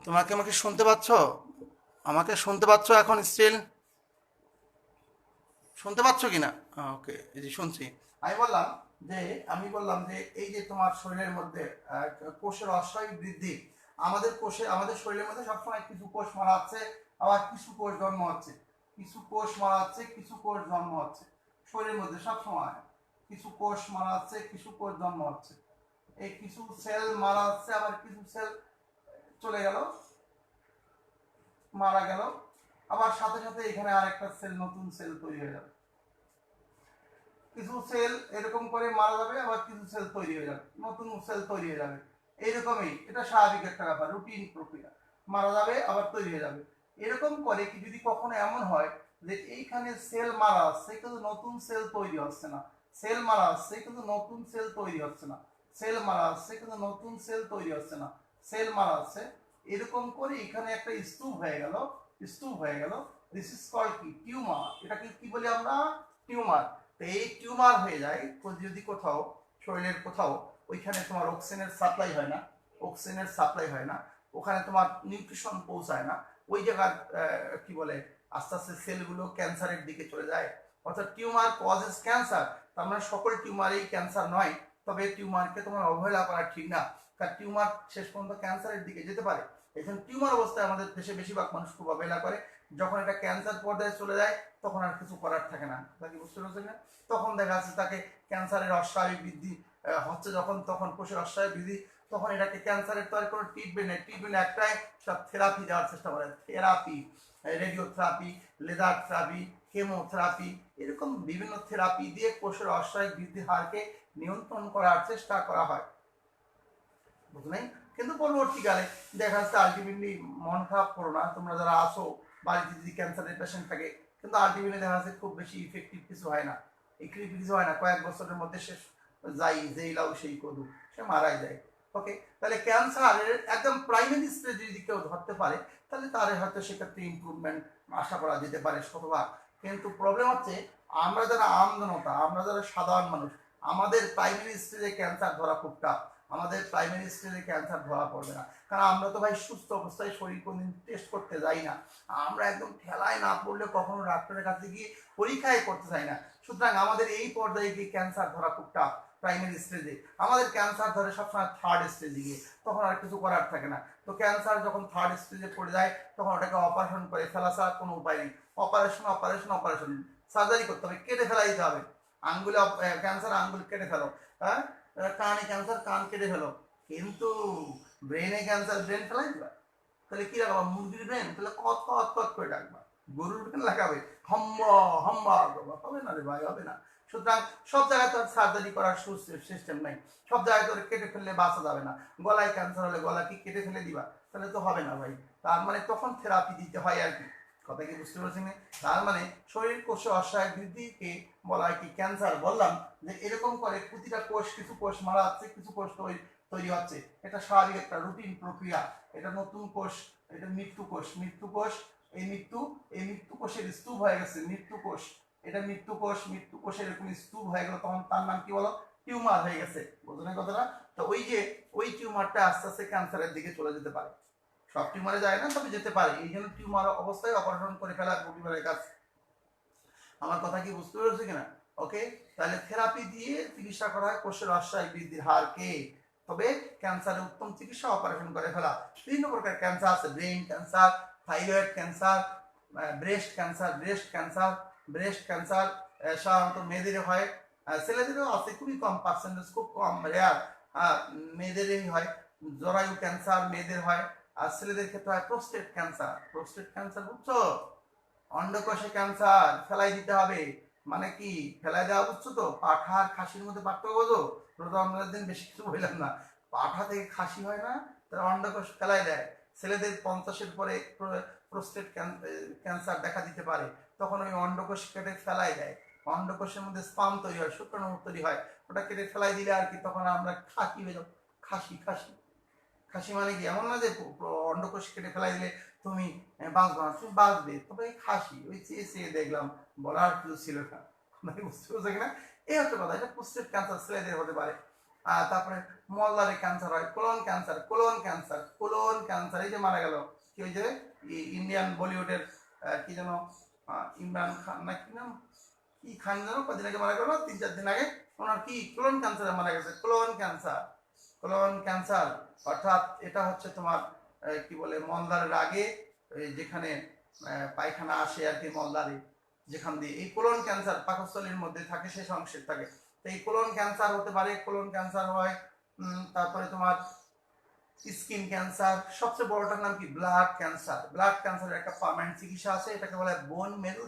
তোমাকে আমাকে শুনতে পাচ্ছ? আমাকে শুনতে পাচ্ছ এখন স্টিল? শুনতে পাচ্ছ কিনা? ওকে, এই যে শুনছি। আমি বললাম যে এই যে তোমার শরীরের মধ্যে কোষের অস্বাভাবিক বৃদ্ধি, আমাদের শরীরের মধ্যে সবসময় কিছু কোষ মারা হচ্ছে, আবার কিছু কোষ জন্ম হচ্ছে। কিছু কোষ মারা হচ্ছে, কিছু কোষ জন্ম হচ্ছে। শরীরের মধ্যে সবসময় কিছু কোষ মারা হচ্ছে, কিছু কোষ জন্ম হচ্ছে। এই কিছু সেল মারা হচ্ছে, আবার কিছু সেল চলে গেল, মারা গেল, আবার সাথে সাথে এখানে আরেকটা সেল, নতুন সেল তৈরি হয়ে যাবে। কিছু সেল এরকম করে মারা যাবে, আবার কিছু সেল তৈরি হয়ে যাবে, নতুন সেল তৈরি হয়ে যাবে। এইরকমই, এটা স্বাভাবিক একটা ব্যাপার, রুটিন প্রক্রিয়া। মারা যাবে, আবার তৈরি হয়ে যাবে। এরকম করে কি যদি কখনো এমন হয় যে এইখানে সেল মারা আসছে কিন্তু নতুন সেল তৈরি হচ্ছে না, সেল মারা আসছে কিন্তু নতুন সেল তৈরি হচ্ছে না, সেল মারা আসছে কিন্তু নতুন সেল তৈরি হচ্ছে না, সেল মারা আসছে, এরকম করে এখানে একটা স্তূপ হয়ে গেল, স্তূপ হয়ে গেল। দিস ইজ কল্ড কি? টিউমার। এটাকে কি বলি আমরা? টিউমার। তো এই টিউমার হয়ে যায় যদি কোথাও, শরীরের কোথাও, ওইখানে তোমার অক্সিজেনের সাপ্লাই হয় না, অক্সিজেনের সাপ্লাই হয় না, ওখানে তোমার নিউট্রিশন পৌঁছায় না, ওই জায়গার কি বলে, আস্তে আস্তে সেলগুলো ক্যান্সারের দিকে চলে যায়। অর্থাৎ টিউমার কজেস ক্যান্সার। তার মানে সকল টিউমারই ক্যান্সার নয়, তবে টিউমারকে তোমার অবহেলা করা ঠিক না, কারণ টিউমার শেষ পর্যন্ত ক্যান্সারের দিকে যেতে পারে। এখন টিউমার অবস্থায় আমাদের দেশে বেশিরভাগ মানুষ খুব অবহেলা করে। যখন এটা ক্যান্সার পর্যায়ে চলে যায় তখন আর কিছু করার থাকে না। তাকে বুঝতে পারছেন না? তখন দেখা যাচ্ছে তাকে ক্যান্সারের অস্বাভাবিক বৃদ্ধি হচ্ছে, যখন তখন কোষের অস্বাভাবিক বৃদ্ধি, তখন এটাকে ক্যান্সারের তো আর কোনো ট্রিটমেন্ট নেই। ট্রিটমেন্ট একটাই, সব থেরাপি দেওয়ার চেষ্টা করে। Therapy, radiotherapy, laser therapy, chemotherapy, এরকম বিভিন্ন থেরাপি দিয়ে কোষের অস্বাভাবিক বৃদ্ধির হারকে নিয়ন্ত্রণ করার চেষ্টা করা হয়। বুঝলেন? কিন্তু পরবর্তীকালে দেখা যাচ্ছে আলটিমেটলি, মন খারাপ করো না তোমরা যারা আসো বাড়িতে যদি ক্যান্সারের পেশেন্ট থাকে, কিন্তু আলটিমেটলি দেখা যাচ্ছে খুব বেশি ইফেক্টিভ কিছু হয় না, ইফেক্টিভ কিছু হয় না, কয়েক বছরের মধ্যে শেষ যাই, যেই লাউ সেই কদু, সে মারাই যায়। ওকে, তাহলে ক্যান্সারের একদম প্রাইমারি স্টেজে যদি কেউ ধরতে পারে তাহলে তার হয়তো সেক্ষেত্রে ইমপ্রুভমেন্ট আশা করা যেতে পারে শতভাগ। কিন্তু প্রবলেম হচ্ছে আমরা যারা আমজনতা, আমরা যারা সাধারণ মানুষ, আমাদের প্রাইমারি স্টেজে ক্যান্সার ধরা খুব টাফ। আমাদের প্রাইমারি স্টেজে ক্যান্সার ধরা পড়বে না, কারণ আমরা তো ভাই সুস্থ অবস্থায় শরীর কোনদিন টেস্ট করতে যাই না। আমরা একদম ঠেলায় না পড়লে কখনো ডাক্তারের কাছে গিয়ে পরীক্ষাই করতে চাই না। সুতরাং আমাদের এই পর্যায়ে গিয়ে ক্যান্সার ধরা খুব টাফ প্রাইমারি স্টেজে। আমাদের ক্যান্সার ধরে সবসময় থার্ড স্টেজে গিয়ে, তখন আর কিছু করার থাকে না। তো ক্যান্সার যখন থার্ড স্টেজে পড়ে যায় তখন ওটাকে অপারেশন করে ফেলা ছাড়া কোনো উপায় নেই। অপারেশন অপারেশন অপারেশন, সার্জারি করতে হবে, কেটে ফেলা দিতে হবে। আঙ্গুলে ক্যান্সার, আঙ্গুল কেটে ফেলো। হ্যাঁ, কানে ক্যান্সার, কান কেটে ফেলো। কিন্তু ব্রেনে ক্যান্সার, ব্রেন ফেলাই দিবা? তাহলে কি লাগাবা? মুরগির ব্রেন? তাহলে কত কত কত করে ডাকবা? গরুর ব্রেন লাগাবে? হম্বা হম্বা করবা? হবে না রে ভাই, হবে না। সুতরাং সব জায়গায় তো সার্জারি করার সিস্টেম নাই, সব জায়গায় তো কেটে ফেললে বাঁচা যাবে না। গলায় ক্যান্সার হলে গলা কি কেটে ফেলে দিবা? তাহলে তো হবে না ভাই। তার মানে তখন থেরাপি দিতে হয় আর কি। কথা কি বুঝতে পারছেন? তার মানে শরীর কোষে অস্বাভাবিক বৃদ্ধিকে বলা হয় কি? ক্যান্সার। বললাম যে এরকম করে প্রতিটা কোষ, কিছু কোষ মারা যাচ্ছে, কিছু কোষ তৈরি হচ্ছে, এটা স্বাভাবিক একটা রুটিন প্রক্রিয়া। এটা নতুন কোষ, এটা মৃত্যু কোষ, মৃত্যু কোষ, এই মৃত্যু কোষের স্তূপ হয়ে গেছে, মৃত্যু কোষ, এটা মৃত্যু কোষ, মৃত্যু কোষের এরকম স্তূপ হয়ে গেল, তখন তার নাম কি বলো? টিউমার হয়ে গেছে। বুঝলেন কথাটা? তো ওই যে ওই টিউমারটা আস্তে আস্তে ক্যান্সারের দিকে চলে যেতে পারে। সব টিউমারে যায় না, তবে যেতে পারে। এই জন্য টিউমার অবস্থায় অপারেশন করে ফেলা পরিবারের কাজ। আমার কথা কি বুঝতে পেরেছো কিনা? ওকে, তাহলে থেরাপি দিয়ে চিকিৎসা করা হয় কোষের অস্বাভাবিক বৃদ্ধির হারকে। তবে ক্যান্সারের উত্তম চিকিৎসা অপারেশন করে ফেলা। বিভিন্ন প্রকার ক্যান্সার আছে, brain cancer, thyroid cancer, breast cancer. Breast cancer সাধারণত মেয়েদের হয়, ছেলেদেরও আছে, খুবই কম পার্সেন্টেজ, খুব কম, রেয়ার। মেয়েদেরই হয়। জরায়ু ক্যান্সার মেয়েদের হয়, আর ছেলেদের ক্ষেত্রে হয় প্রোস্টেট ক্যান্সার। বুঝছো? অন্ডকোষে ক্যান্সার ফেলাই দিতে হবে। মানে কি ফেলাই দেওয়া, বুঝছো তো? পাঠা আর খাসির মধ্যে পার্থক্য বোঝো? রমজানের দিন বেশি কিছু বললাম না। পাঠা থেকে খাসি হয় না, তারা অন্ডকোষ ফেলাই দেয়। ছেলেদের 50-এর পরে প্রোস্টেট ক্যান্সার দেখা দিতে পারে, তখন ওই অন্ডকোষ কেটে ফেলাই দেয়। অন্ডকোষের মধ্যে স্পাম তৈরি হয়, শুক্রাণু তৈরি হয়, ওটা কেটে ফেলাই দিলে আর কি তখন আমরা খাসি হয়ে যাবো। খাসি মানে কি এমন না যে অন্ডকোষ কেটে ফেলাই দিলে তুমি বাঁচবে না, তুমি বাঁচবে, তবে খাসি ওই চেয়ে দেখলাম, বলার কিছু ছিল না। বুঝতে পারছো কিনা? এই হচ্ছে কথা। এটা প্রোস্টেট ক্যান্সার ছেলেদের হতে পারে। তারপরে মলদারে ক্যান্সার হয়, কোলন ক্যান্সার। এই যে মারা গেল কি, ওই যে ইন্ডিয়ান বলিউডের কি যেন ইমরান খান না কি নাম, কি খান যেন, কদিন আগে মারা গেল, 3-4 দিন আগে। ওনার কি কোলন ক্যান্সারে মারা গেছে। কোলন ক্যান্সার অর্থাৎ এটা হচ্ছে তোমার কি বলে, মলদারের আগে যেখানে পায়খানা আসে আর কি, মলদারে যেখান দিয়ে এই কোলন ক্যান্সার পাকস্থলীর মধ্যে থাকে, শেষ অংশে থাকে। তো এই কোলন ক্যান্সার হতে পারে, কোলন ক্যান্সার হয়। তারপরে তোমার স্কিন ক্যান্সার, সবচেয়ে বড়টার নাম কি, ব্লাড ক্যান্সারের একটা পার্মানেন্ট চিকিৎসা আছে, এটাকে বলে বোন মেরু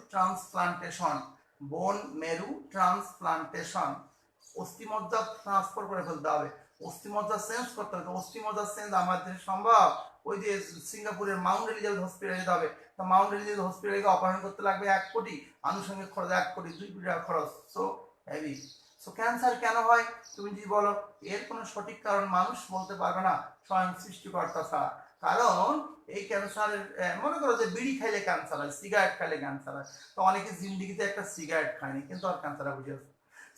ট্রান্সপ্লান্টেশন। অস্থিমজ্জা ট্রান্সফার করে ফেলতে হবে, অস্থিমজ্জা চেঞ্জ করতে হবে। অস্থিমজ্জা চেঞ্জ আমাদের সম্ভব? ওই যে সিঙ্গাপুরের মাউন্ট এলিজাবেথ হসপিটালে যেতে হবে। তো মাউন্ট এলিজাবেথ হসপিটালে অপারেশন করতে লাগবে 1 কোটি, আনুষঙ্গিক খরচ 1 কোটি, 2 কোটি টাকা খরচ। So heavy. সো ক্যান্সার কেন হয় তুমি যদি বলো, এর কোনো সঠিক কারণ মানুষ বলতে পারবে না স্বয়ং সৃষ্টিকর্তা ছাড়া। কারণ এই ক্যান্সারের, মনে করো যে বিড়ি খাইলে ক্যান্সার হয়, সিগারেট খাইলে ক্যান্সার হয়। তো অনেকে জিন্দিগিতে একটা সিগারেট খায়নি, কিন্তু আর ক্যান্সার বুঝে আছে।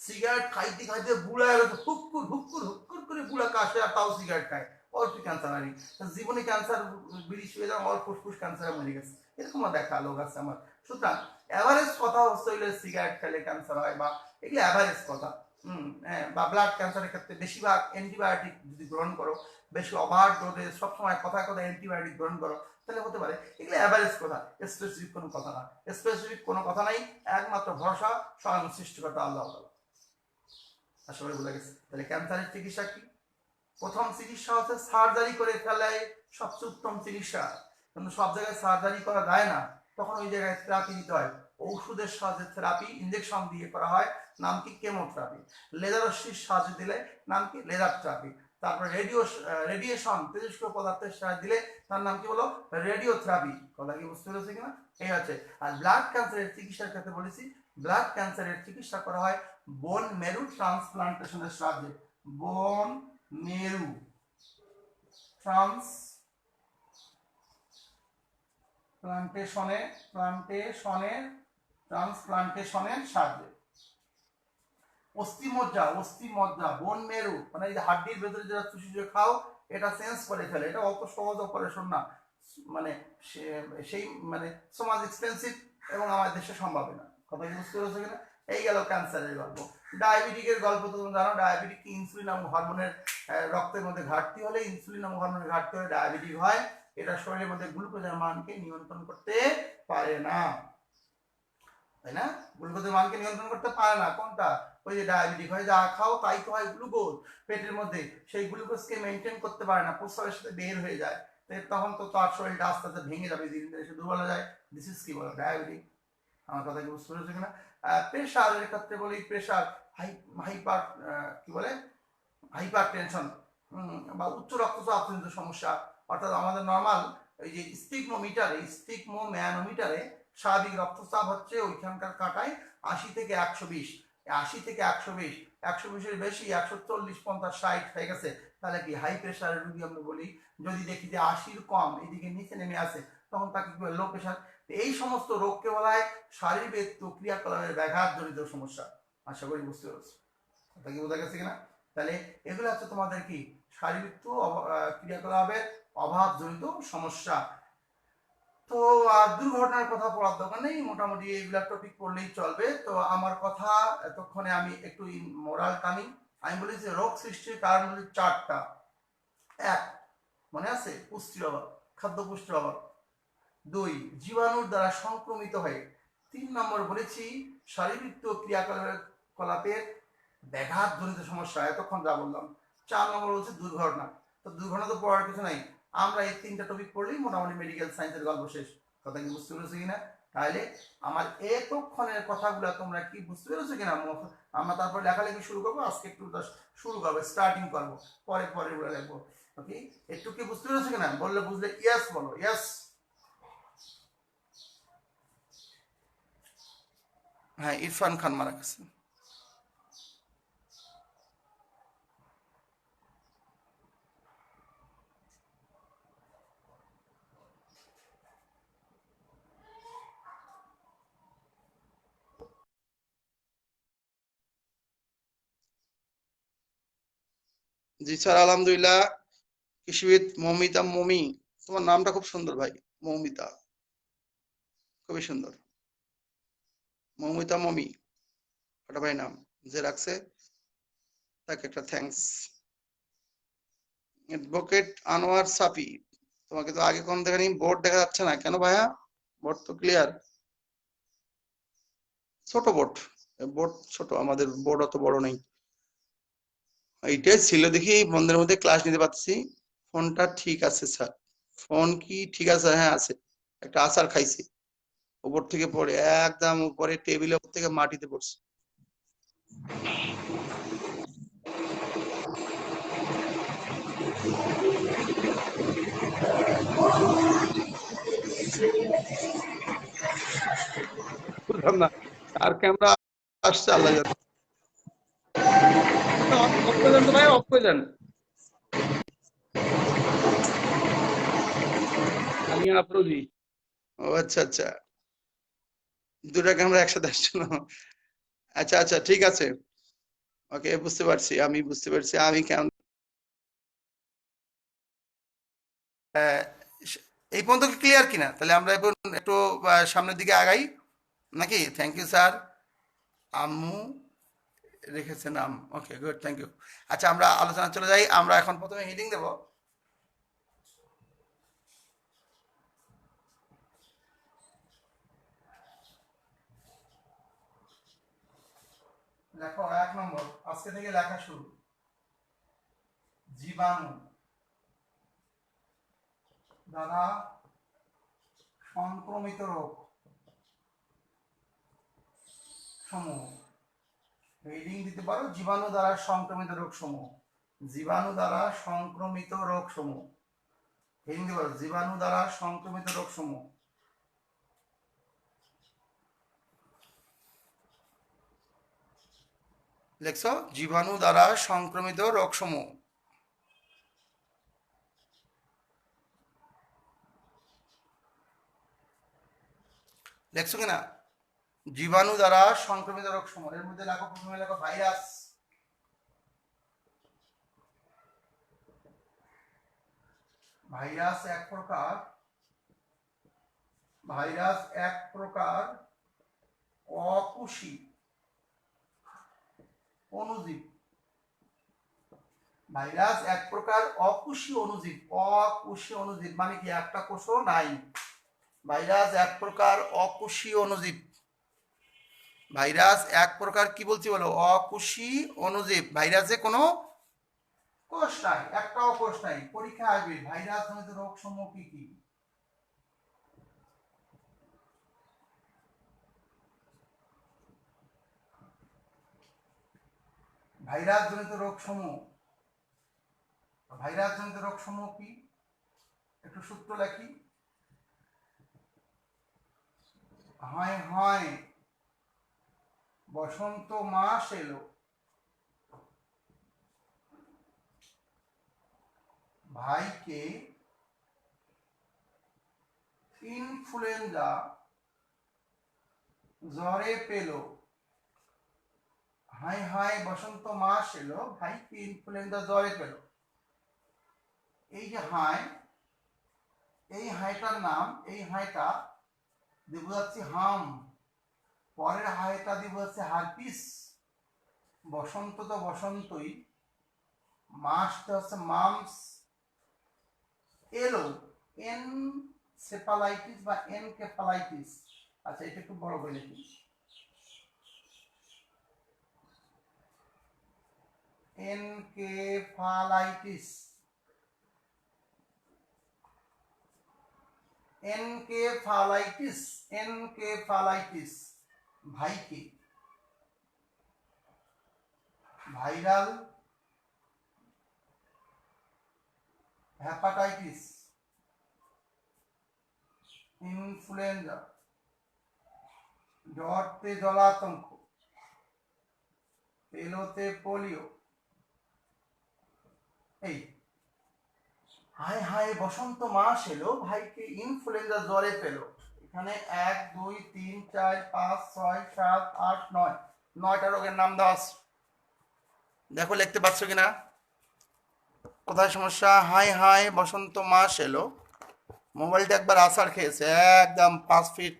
সিগারেট খাইতে খাইতে বুড়া গেল, হুক্কুর করে বুড়া কাশে, আর তাও সিগারেট খায়, অল্প ক্যান্সার হয়নি। জীবনে ক্যান্সার বিড়ি শুয়ে যাওয়া, অল্প ফুসফুস ক্যান্সারে মরে গেছে, এরকম দেখা লোক আছে আমার। সুতরাং এভারেজ কথা হচ্ছে সিগারেট খেলে ক্যান্সার হয়, বা এগুলো এভারেজ কথা। বা ব্লাড ক্যান্সারের ক্ষেত্রে বেশিরভাগ অ্যান্টিবায়োটিক যদি গ্রহণ করো, বেশি ওভার ডোজে সবসময় কথায় অ্যান্টিবায়োটিক গ্রহণ করো, তাহলে হতে পারে। এগুলো অ্যাভারেজ কথা, স্পেসিফিক কোনো কথা নাই। একমাত্র ভরসা স্বয়ং সৃষ্টিকর্তা আল্লাহ। আশা করি বোঝা গেছে। তাহলে ক্যান্সারের চিকিৎসা কি? প্রথম চিকিৎসা হচ্ছে সার্জারি করে ফেলাই সবচেয়ে উত্তম চিকিৎসা। কিন্তু সব জায়গায় সার্জারি করা যায় না, তখন ওই জায়গায় থেরাপি দিতে হয়। ঔষধের সাহায্যে থেরাপি, ইনজেকশন দিয়ে করা হয়, নাম কি, কেমোথেরাপি। লেজার রশ্মির সাহায্যে দিলে নাম কি, লেজার থেরাপি। তারপর রেডিয়েশন, তেজস্ক্রিয় পদার্থের সাহায্যে দিলে তার নাম কি বলো, রেডিওথেরাপি। কথা কি বুঝতে পেরেছে কিনা? এই হচ্ছে। আর ব্লাড ক্যান্সারের চিকিৎসার ক্ষেত্রে বলেছি, ব্লাড ক্যান্সারের চিকিৎসা করা হয় বোন মেরু ট্রান্সপ্লান্টেশনের সাহায্যে। বোন মেরু ট্রান্সপ্লান্টেশনের সাহায্যে। অস্থিমজ্জা বোন মেরু মানে এই যে হাড্ডির ভেতরে যেটা চুষে খাও, এটা চেঞ্জ করে ফেলে। এটা অত সহজ অপারেশন না, মানে সেই মানে সমাজ এক্সপেন্সিভ, এবং আমার দেশে সম্ভব না। কথা কি বুঝতে পেরেছো কিনা? এই গেল ক্যান্সারের গল্প। ডায়াবেটিকের গল্প তো তুমি জানো, ডায়াবেটিক ইনসুলিন এবং হরমোনের রক্তের মধ্যে ঘাটতি হলে, ইনসুলিন এবং হরমোনের ঘাটতি হলে ডায়াবেটিক হয়। এটা শরীরের মধ্যে গ্লুকোজের মানকে নিয়ন্ত্রণ করতে পারে না, তাই না? গ্লুকোজের মানকে নিয়ন্ত্রণ করতে পারে না। কোনটা? ওই যে ডায়াবেটিক হয়, যা খাও তাই তো হয় গ্লুকোজ পেটের মধ্যে, সেই গ্লুকোজকে মেনটেন করতে পারে না, প্রস্রাবের সাথে বের হয়ে যায়। তখন তো তার শরীরটা আস্তে আস্তে ভেঙে যাবে, ধীরে ধীরে সে দুর্বল হয়ে যায়। দিস ইজ কি বলো, ডায়াবেটিক। আমার কথা কি বুঝতে পেরেছো কিনা? প্রেশারের ক্ষেত্রে বলি, প্রেশার হাইপার কি বলে, হাইপার টেনশন বা উচ্চ রক্তচাপ জনিত সমস্যা। অর্থাৎ আমাদের নর্মাল ওই যে স্পিগমোম্যানোমিটারে স্বাভাবিক রক্তচাপ হচ্ছে ওইখানকার কাটায় 80 থেকে 120, 120-120-120-এর বেশি, 140, 50, 60 হয়ে গেছে, তাহলে কি হাই প্রেশারের রোগী আমরা বলি। যদি দেখি যে 80-র কম, এদিকে নিচে নেমে আসে, তখন তাকে কি লো প্রেশার। এই সমস্ত রোগকে বলা হয় শারীরিক ক্রিয়াকলাপের ব্যাঘাত জনিত সমস্যা। আশা করি বুঝতে পারছো, কথা কি বোঝা গেছে কিনা? তাহলে এগুলো হচ্ছে তোমাদের কি, শারীরিক ক্রিয়াকলাপের অভাবজনিত সমস্যা। তো দুর্ঘটনার কথা পড়ার দরকার নেই, মোটামুটি এইগুলা টপিক পড়লেই চলবে। তো আমার কথা এতক্ষণে আমি একটু মোরাল টানি। আমি বলেছি রোগ সৃষ্টির কারণ হচ্ছে চারটা। এক, মনে আছে, পুষ্টির অভাব, খাদ্য পুষ্টির অভাব। দুই, জীবাণুর দ্বারা সংক্রমিত হয়ে। তিন নম্বর বলেছি শারীরিক ক্রিয়াকলাপের ব্যাঘাত জনিত সমস্যা, এতক্ষণ যা বললাম। চার নম্বর হচ্ছে দুর্ঘটনা। তো দুর্ঘটনা তো পড়ার কিছু নাই, আমরা এই তিনটা টপিক পড়লেই মোটামুটি মেডিকেল সায়েন্সের গল্প শেষ। কথা কি বুঝতে পেরেছো কিনা? তাহলে আমার এতক্ষণের কথাগুলো তোমরা কি বুঝতে পেরেছো কিনা? আমরা তারপর লেখালেখি শুরু করবো। আজকে একটু শুরু করবো, স্টার্টিং করবো, পরে পরে বলে রাখবো। ওকে, একটু কি বুঝতে পেরেছো কিনা? বললে বুঝলে ইয়েস বলো, ইয়েস। হ্যাঁ, ইরফান খান মারা গেছে। জি স্যার, আলহামদুলিল্লাহ। কৃষিবিদ মৌমিতা মমি, তোমার নামটা খুব সুন্দর ভাই, মৌমিতা, খুবই সুন্দর। মৌমিতা মমি, একটা ভাই নাম যে রাখছে তাকে একটা থ্যাঙ্কস। অ্যাডভোকেট আনোয়ার সাফি, তোমাকে তো আগে কোন দেখানি, বোর্ড দেখা যাচ্ছে না কেন ভাইয়া? বোর্ড তো ক্লিয়ার। ছোট বোর্ড, বোর্ড ছোট, আমাদের বোর্ড অত বড় নেই। এইটাই ছিল, দেখি বন্ধের মধ্যে ক্লাস নিতে পারছি। ফোনটা ঠিক আছে স্যার? ফোন কি ঠিক আছে? হ্যাঁ আছে। একটা আচার খাইছি, উপর থেকে পড়ে একদম উপরে টেবিলের উপর থেকে মাটিতে পড়ছে। বুঝলাম না, আর ক্যামেরা আসছে আল্লাহ জানে। অফ করে দেন তো ভাই, অফ করে দেন। আমি আফরোজি। ও আচ্ছা আচ্ছা, দুটা ক্যামেরা একসাথে আসছে না। আচ্ছা আচ্ছা, ঠিক আছে। ওকে, বুঝতে পারছি, আমি বুঝতে পারছি। আমি কেমন এই পর্যন্ত ক্লিয়ার কিনা? তাহলে আমরা এখন একটু সামনের দিকে আগাই নাকি? Thank you sir. আম্মু রেখেছে নাম, ওকে গুড, থ্যাংক ইউ। আচ্ছা, আমরা আলোচনা চলে যাই। আমরা এখন প্রথমে হেডিং দেব। লেখো 1 নম্বর, আজকে থেকে লেখা শুরু। জীবাণু দ্বারা সংক্রমিত রোগ সমূহ। হেডিং দিতে পারো জীবাণু দ্বারা সংক্রমিত রোগ সমূহ। জীবাণু দ্বারা সংক্রমিত রোগ সমূহ। হেডিং দিতে পারো জীবাণু দ্বারা সংক্রমিত রোগ সমূহ। লেখছো জীবাণু দ্বারা সংক্রমিত রোগ সমূহ। লেখছো কিনা? জীবাণু দ্বারা সংক্রমিত রোগ সমূহ, এর মধ্যে লেখো, প্রথমে লেখো ভাইরাস। ভাইরাস এক প্রকার, ভাইরাস এক প্রকার অকুশী অণুজীব। ভাইরাস এক প্রকার অকুশী অণুজীব। অকুশী অণুজীব মানে কি? একটা কোষও নাই। ভাইরাস এক প্রকার অকুশী অণুজীব। ভাইরাস এক প্রকার কি বলছি বলো? অকুশী অণুজীব। ভাইরাসে কোনো কোষ নাই, একটাও কোষ নাই। পরীক্ষা আসবে ভাইরাস জনিত রোগ সমূহ কি কি? ভাইরাস জনিত রোগ সমূহ, ভাইরাস জনিত রোগ সমূহ কি? একটু সূত্র লেখি। হয় হয় বসন্ত মাস এলো, ভাইকে ইনফ্লুয়েঞ্জা জ্বরে পেল। হাই হাই বসন্ত মাস এলো, ভাইকে ইনফ্লুয়েঞ্জা জ্বরে পেল। এই যে হাই, এই হাইটার নাম, এই হাইটা দিব যাচ্ছে হাম, পরের হাইটা দিব হচ্ছে হারপিস, বসন্ত তো বসন্তই, মাসটা হচ্ছে মামস, এলো এনসেফালাইটিস বা এনকেফালাইটিস। আচ্ছা এটা একটু বড় করে লিখি, এনকেফালাইটিস। এনকেফালাইটিস, এনকেফালাইটিস ভাইকে, ভাইরাল হেপাটাইটিস, ইনফ্লুয়েঞ্জা, জ্বরতে জলাতঙ্ক, পেলোতে পোলিও। এই হায় হায় বসন্ত মাস এলো, ভাইকে ইনফ্লুয়েঞ্জা জ্বরে পেলো। এখানে 1 2 3 4 5 6 7 8 9, 9টা রোগের নাম দেওয়া আছে। দেখো লিখতে পারছো কিনা, কোথায় সমস্যা? হায় হায় বসন্ত মাস এলো, মোবাইলটা একবার আছাড় খেয়েছে, একদম 5 ফিট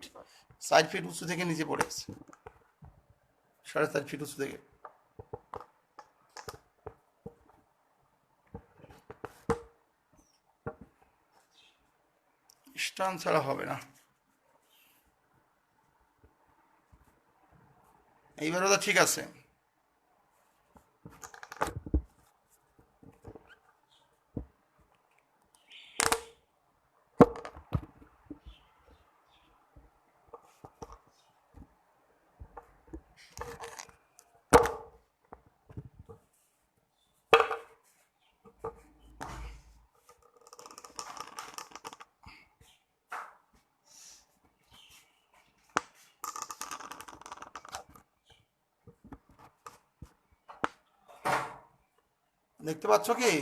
4 ফিট উঁচু থেকে নিচে পড়েছে, 4.5 ফিট উঁচু থেকে। স্টান ছাড়া হবে না। এইবারও তো ঠিক আছে। দেখতে পাচ্ছ কি,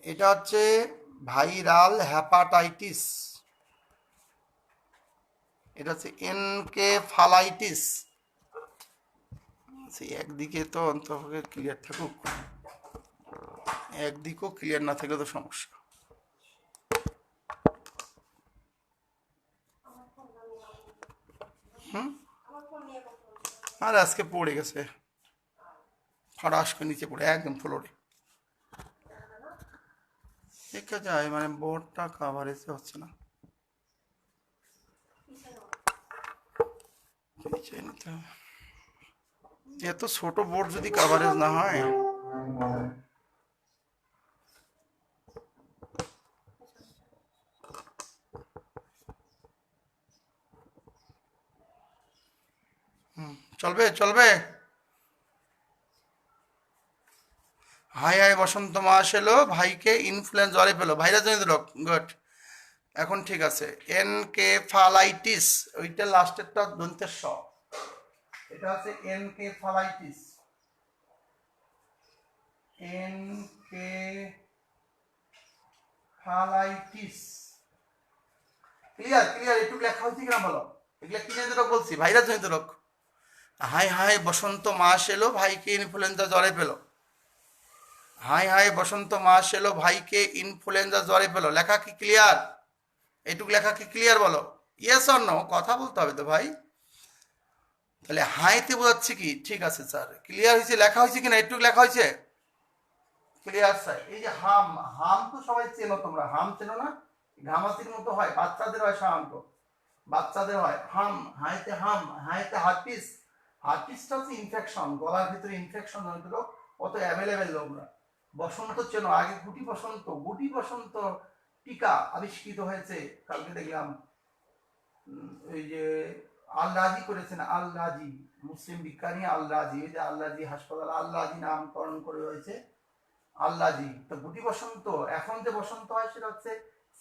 এটা হচ্ছে ভাইরাল হেপাটাইটিস, এটা হচ্ছে এনকেফালাইটিস। একদিকে তো অন্তত ক্লিয়ার থাকুক, একদিকও ক্লিয়ার না থাকলে তো সমস্যা। আর আজকে পড়ে গেছে ফাড়াস করে নিচে পড়ে একদম ফ্লোরে। দেখা যায় মানে বোর্ডটা কাভারেজে হচ্ছে না, এত ছোট বোর্ড যদি কাভারেজ না হয়। চলবে চলবে। হাই হাই বসন্ত মাস এলো, ভাইকে ইনফ্লুয়েঞ্জা জ্বরে পেলো, ভাইরাস জনিত রোগ। গুড, এখন ঠিক আছে। এনকেফালাইটিস, ওইটা লাস্টেরটা দন্তের স, এটা হচ্ছে এনকেফালাইটিস, এনকেফালাইটিস। ক্লিয়ার ক্লিয়ার, একটু লেখা হয়েছে কিনা বলো, এগুলা কি জনিত রোগ বলছি? ভাইরাস জনিত রোগ। হাই হাই বসন্ত মাস এলো, ভাইকে ইনফ্লুয়েঞ্জা জ্বরে পেলো। হাই হাই বসন্ত মাস এলো, ভাইকে ইনফ্লুয়েঞ্জা জ্বরে পেলো। লেখা কি ক্লিয়ার? এইটুকু লেখা কি ক্লিয়ার বলো? ইয়েস অর নো, কথা বলতে হবে তো ভাই। তাহলে হাইতে বোঝাচ্ছে কি? ঠিক আছে স্যার, ক্লিয়ার হয়েছে, লেখা হয়েছে কিনা একটু লেখা হয়েছে? Clear sir. এই যে হাম, হাম তো সবাই চেনো তোমরা, হাম চেনো না? ঘামাচির মতো হয়, বাচ্চাদের হয় সাধারণত, বাচ্চাদের হয় হাম, হাইতে হাম, হাইতে হার্পিস। হার্পিসটা হচ্ছে ইনফেকশন, গলার ভিতরে ইনফেকশন হয়তো রোগ, অত অ্যাভেলেবেল রোগ না। বসন্ত চেনো, আগে গুটি বসন্ত, গুটি বসন্ত টিকা আবিষ্কৃত হয়েছে, কালকে দেখলাম ওই যে আল রাজি করেছেন, আল রাজি মুসলিম বিজ্ঞানী আল রাজি, ওই যে আল রাজি হাসপাতাল আল রাজি নামকরণ করে হয়েছে আল রাজি। তো গুটি বসন্ত, এখন যে বসন্ত হয় সেটা হচ্ছে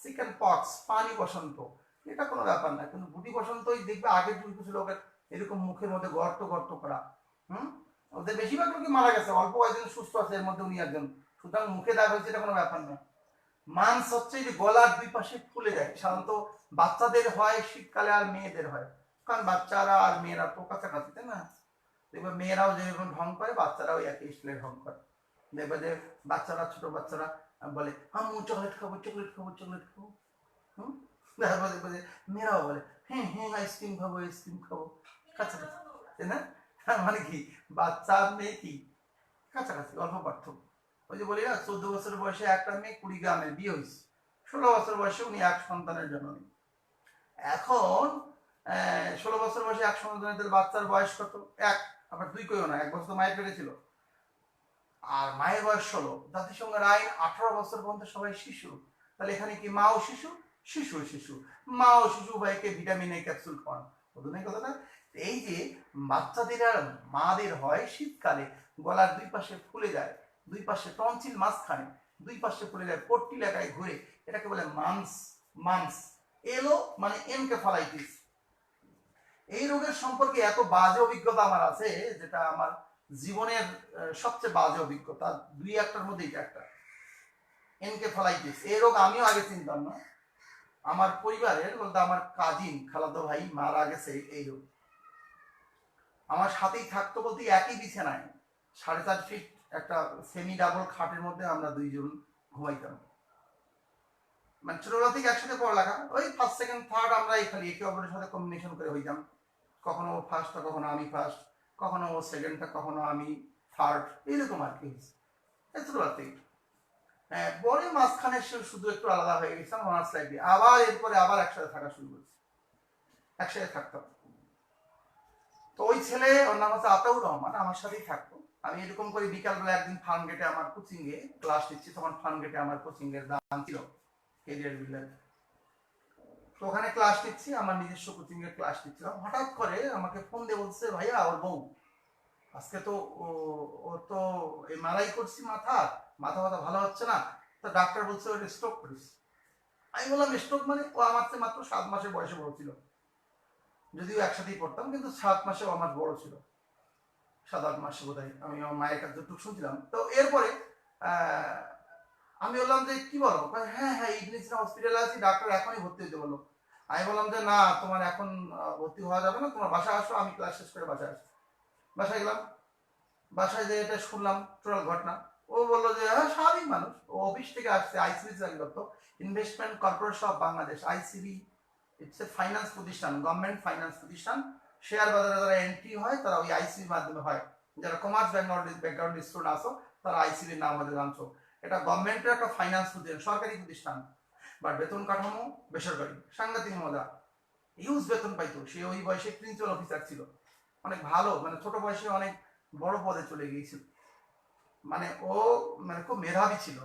চিকেন পক্স, পানি বসন্ত, এটা কোনো ব্যাপার না। কিন্তু গুটি বসন্তই দেখবে আগে কিছু লোকের এরকম মুখের মধ্যে গর্ত গর্ত করা, ওদের বেশিরভাগ লোকই মারা গেছে, অল্প কয়েকজন সুস্থ আছে, এর মধ্যে উনি একজন। সুতরাং মুখে দাগ হয়েছে, এটা কোনো ব্যাপার না। মাংস হচ্ছে যে গলার দুই পাশে ফুলে যায়, সাধারণত বাচ্চাদের হয় শীতকালে আর মেয়েদের হয়, কারণ বাচ্চারা আর মেয়েরা তো কাছাকাছি, তাই না? দেখবে মেয়েরাও যেরকম ঢং করে বাচ্চারাও একই স্টাইলে ঢং করে। দেখবে যে বাচ্চারা, ছোট বাচ্চারা বলে আম্মু চকলেট খাবো চকলেট খাবো চকলেট খাবো। তারপরে বলে মেয়েরাও বলে হ্যাঁ হ্যাঁ আইসক্রিম খাবো আইসক্রিম খাবো, কাছাকাছি, তাই না? তার মানে কি বাচ্চা আর মেয়ে কি কাছাকাছি, অল্প পার্থক্য। ওই যে বলি না 14 বছর বয়সে একটা মেয়ে কুড়িগ্রামে বিয়ে হয়েছে, 16 বছর বয়সে উনি এক সন্তানের জননী। এখন 16 বছর বয়সে এক সন্তানের বাচ্চার বয়স কত? এক, আবার দুই কইও না, 1 বছর তো মায়ের পেটে ছিল, আর মায়ের বয়স 16। জাতিসংঘের আইন 18 বছর পর্যন্ত সবাই শিশু। তাহলে এখানে কি মা ও শিশু, শিশু শিশু, মা ও শিশু উভয়কে ভিটামিন এ ক্যাপসুল খাওয়ান, বুঝলেন কথাটা? এই যে বাচ্চাদের আর মাদের হয় শীতকালে গলার দুই পাশে ফুলে যায়, দুই পাশে টনসিল মাঝখানে, দুই পাশে ফুলে যায়, পট্টি লাগায় ঘুরে, এটাকে বলে মামস। মামস এলো মানে এনকেফালাইটিস। এই রোগের সম্পর্কে এত বাজে অভিজ্ঞতা আমার আছে, যেটা আমার জীবনের সবচেয়ে বাজে অভিজ্ঞতা, দুই একটার মধ্যে এটা একটা। এনকেফালাইটিস এই রোগ আমিও আগে চিনতাম না, আমার পরিবারের বলতে আমার কাজিন খালাতো ভাই মারা গেছে এই রোগ। আমার সাথেই থাকতো বলতে একই বিছানায় 4.5 ফিট একটা সেমি ডাবল খাটের মধ্যে আমরা দুইজন ঘুমাইতাম। মানে ছোটবেলা থেকে একসাথে পড়ালেখা, ওই ফার্স্ট সেকেন্ড থার্ড আমরা খালি একে অপরের সাথে কম্বিনেশন করে হইতাম, কখনো ও ফার্স্টটা কখনো আমি ফার্স্ট, কখনো ও সেকেন্ডটা কখনো আমি থার্ড, এইরকম আর কি হয়েছে ছোটবেলা থেকে। হ্যাঁ, পরে মাঝখানে শুধু একটু আলাদা হয়ে গেছিলাম অনার্স লাইফে, আবার এরপরে আবার একসাথে থাকা শুরু করেছি, একসাথে থাকতাম। তো ওই ছেলে, ওর নাম হচ্ছে আতাউর রহমান, আমার সাথেই থাকতো। আমি এরকম করে বিকালবেলা একদিন ফার্ম গেটে আমার কোচিং এ ক্লাস নিচ্ছি, তখন ফার্ম গেটে আমার কোচিং এর দাম ছিল কেরিয়ার বিল্ডার। তো ওখানে ক্লাস নিচ্ছি, আমার নিজস্ব কোচিং এর ক্লাস নিচ্ছিলাম, হঠাৎ করে আমাকে ফোন দিয়ে বলছে ভাইয়া ওর বউ আজকে তো ও তো এমআরআই করছি মাথা মাথা ভালো হচ্ছে না, তো ডাক্তার বলছে ওর স্ট্রোক করিস। আমি বললাম স্ট্রোক মানে? ও আমার চেয়ে মাত্র 7 মাসের বয়সে বড় ছিল, যদিও একসাথেই পড়তাম, কিন্তু 7 মাসে আমার বড় ছিল, 7-8 মাসে বোধ হয়, আমি আমার মায়ের কাছে যতটুকু শুনছিলাম। তো এরপরে আমি বললাম যে কি বলো? হ্যাঁ হ্যাঁ ইডনিসিনা হসপিটালে আছি, ডাক্তার এখনই ভর্তি হতে বললো। আমি বললাম যে না তোমার এখন ভর্তি হওয়া যাবে না, তোমার বাসায় আসো, আমি ক্লাস শেষ করে বাসায় আসি। বাসায় গেলাম, বাসায় যে এটা শুনলাম টোটাল ঘটনা, ও বললো যে হ্যাঁ স্বাভাবিক মানুষ, ও অফিস থেকে আসছে, আইসিবি চাকরি করতো, investment corporation of Bangladesh, ICB, it's a finance প্রতিষ্ঠান, গভর্নমেন্ট ফাইন্যান্স প্রতিষ্ঠান। শেয়ার বাজারে যারা এন্ট্রি হয় তারা ওই আইসিবির মাধ্যমে হয়, যারা কমার্স ব্যাকগ্রাউন্ড স্টুডেন্ট আসো তারা আইসিবির নাম হয়তো জানছো। এটা গভর্নমেন্টের একটা ফাইন্যান্স প্রতিষ্ঠান, সরকারি প্রতিষ্ঠান, বাট বেতন কাঠামো বেসরকারি, সাংঘাতিক মজা, ইউজ বেতন পাইতো। সে ওই বয়সে প্রিন্সিপাল অফিসার ছিল, অনেক ভালো, মানে ছোট বয়সে অনেক বড় পদে চলে গিয়েছিল, মানে ও মানে খুব মেধাবী ছিল।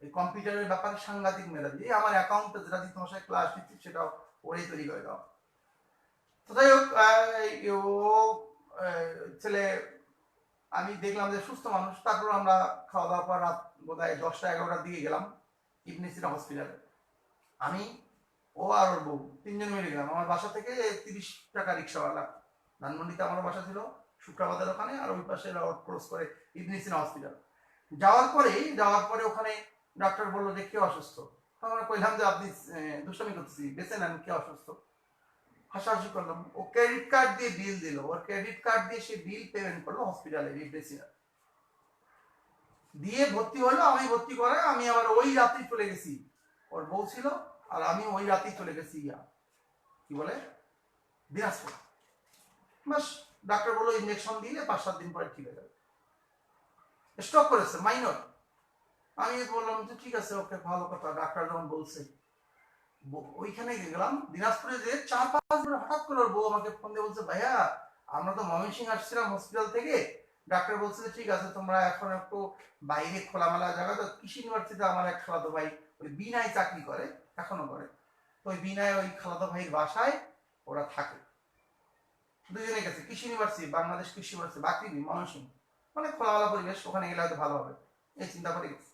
এই কম্পিউটারের ব্যাপারে সাংঘাতিক মেধাবী। আমার অ্যাকাউন্টে যেটা তোমার সাথে ক্লাস নিচ্ছি সেটাও ওরাই তৈরি করে দাও। তো যাই হোক, ও ছেলে, আমি দেখলাম যে সুস্থ মানুষ। তারপর আমরা খাওয়া দাওয়ার পর রাত বোধ হয় 10টা-11টার দিকে গেলাম ইবনেসিনা হসপিটালে। আমি, ও আর ওর বউ, তিনজন মিলে গেলাম। আমার বাসা থেকে 30 টাকা রিক্সাওয়ালা, ধানমন্ডিতে আমার বাসা ছিল, শুক্রাবাদের ওখানে, আর ওই পাশে ক্রস করে ইবনেসিনা হসপিটাল। যাওয়ার পরে ওখানে ডাক্তার বললো যে কে অসুস্থ। আমরা কইলাম যে আপনি দুষ্টামি করতেছি, বেছে নেন কে অসুস্থ। হাসাহাসি করলাম। ও ক্রেডিট কার্ড দিয়ে বিল দিল, ওর ক্রেডিট কার্ড দিয়ে সে বিল পেমেন্ট করলো হসপিটালে, ইবনেসিনা দিয়ে ভর্তি হলো। আমি ভর্তি করে আমি আবার ওই রাতেই চলে গেছি, ওর বউ ছিল আর আমি ওই রাতেই চলে গেছি কি বলে দিনাজপুর। বাস, ডাক্তার বললো ইঞ্জেকশন দিলে 5-7 দিন পরে ঠিক হয়ে যাবে, স্টক করেছে মাইনর। আমি বললাম যে ঠিক আছে ওকে, ভালো কথা, ডাক্তার যখন বলছে। ওইখানে গেলাম দিনাজপুরে, যে 4-5 দিন হঠাৎ করে ওর বউ আমাকে ফোন দিয়ে বলছে ভাইয়া আমরা তো ময়মনসিংহ আসছিলাম হসপিটাল থেকে, ডাক্তার বলছে যে ঠিক আছে তোমরা এখন একটু বাইরে খোলামেলা জায়গা, তো কৃষি ইউনিভার্সিটিতে আমার এক খালাতো ভাই ওই বিনায় চাকরি করে, এখনো করে, তো ওই বিনায় ওই খালাতো ভাইয়ের বাসায় ওরা থাকে, দুজনে গেছে কৃষি ইউনিভার্সিটি, বাংলাদেশ কৃষি ইউনিভার্সিটি, বাকৃবি ময়মনসিংহ, মানে খোলামেলা পরিবেশ, ওখানে গেলে হয়তো ভালো হবে এই চিন্তা করে গেছে।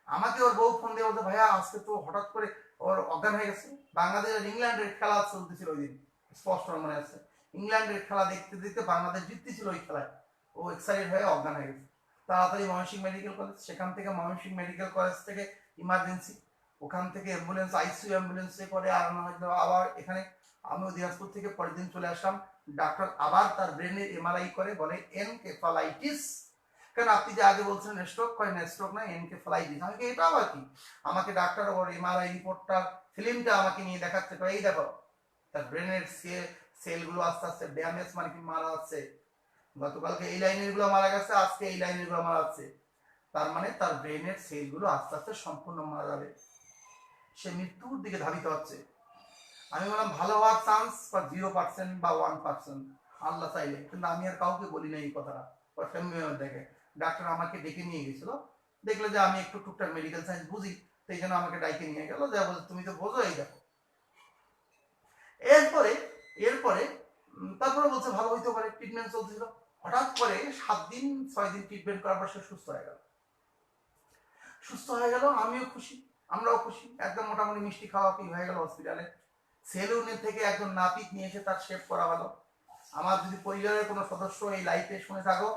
আমাকে ওর বউ ফোন দিয়ে বলতো ভাইয়া আজকে তো হঠাৎ করে ওর অজ্ঞান হয়ে গেছে। বাংলাদেশ আর ইংল্যান্ডের খেলা চলতেছিল ওই দিন, স্পষ্ট মনে আছে, ইংল্যান্ডের খেলা দেখতে দেখতে বাংলাদেশ জিততেছিল ওই খেলায়, ও এক্সাইটেড হয়ে অজ্ঞান হয়ে গেছে। তাড়াতাড়ি ময়মনসিংহ মেডিকেল কলেজ, সেখান থেকে ময়মনসিংহ মেডিকেল কলেজ থেকে ইমার্জেন্সি, ওখান থেকে অ্যাম্বুলেন্স, আইসিইউ অ্যাম্বুলেন্সে করে আনানো হয়েছিল আবার এখানে। আমিও দিনাজপুর থেকে পরের দিন চলে আসলাম। ডাক্তার আবার তার ব্রেনের এমআরআই করে বলে এনকেফালাইটিস, কেন আপনি যে আগে বলছেন স্ট্রোক হয় না, স্ট্রোক না, এনকেফেলাইটিস। আমি এটা আবার কি? আমাকে ডাক্তার ওর এমআরআই রিপোর্টটা ফিল্মটা আমাকে নিয়ে দেখাচ্ছে, এই দেখো তার ব্রেনের সেলগুলো আস্তে আস্তে ড্যামেজ, মানে কি মারা যাচ্ছে। গতকালকে এই লাইনের গুলো মারা গেছে, আজকে এই লাইনের গুলো মারা যাচ্ছে। তার মানে তার ব্রেনের সেলগুলো আস্তে আস্তে সম্পূর্ণ মারা যাবে, সে মৃত্যুর দিকে ধাবিত হচ্ছে। আমি বললাম ভালো হওয়ার চান্স 0% বা 1%, আল্লাহ চাইলে। কিন্তু আমি আর কাউকে বলি না এই কথাটা। দেখে ডাক্তার আমাকে ডেকে নিয়ে গেছিল, দেখলো যে আমি একটু টুকটাক মেডিকেল সায়েন্স বুঝি, সেই জন্য আমাকে ডাইকে নিয়ে গেল, যা বলছে তুমি তো বোঝো, এই দেখো। এরপরে এরপরে তারপরে বলছে ভালো হইতে পারে, ট্রিটমেন্ট চলছিল। হঠাৎ করে 7 দিন 6 দিন ট্রিটমেন্ট করার পর সে সুস্থ হয়ে গেল। সুস্থ হয়ে গেল, আমিও খুশি, আমরাও খুশি। একদম মোটামুটি মিষ্টি খাওয়া কি হয়ে গেল হসপিটালে। সেলুনের থেকে একজন নাপিত নিয়ে এসে তার শেভ করা হলো। আমার যদি পরিবারের কোনো সদস্য এই লাইফে শুনে থাকো,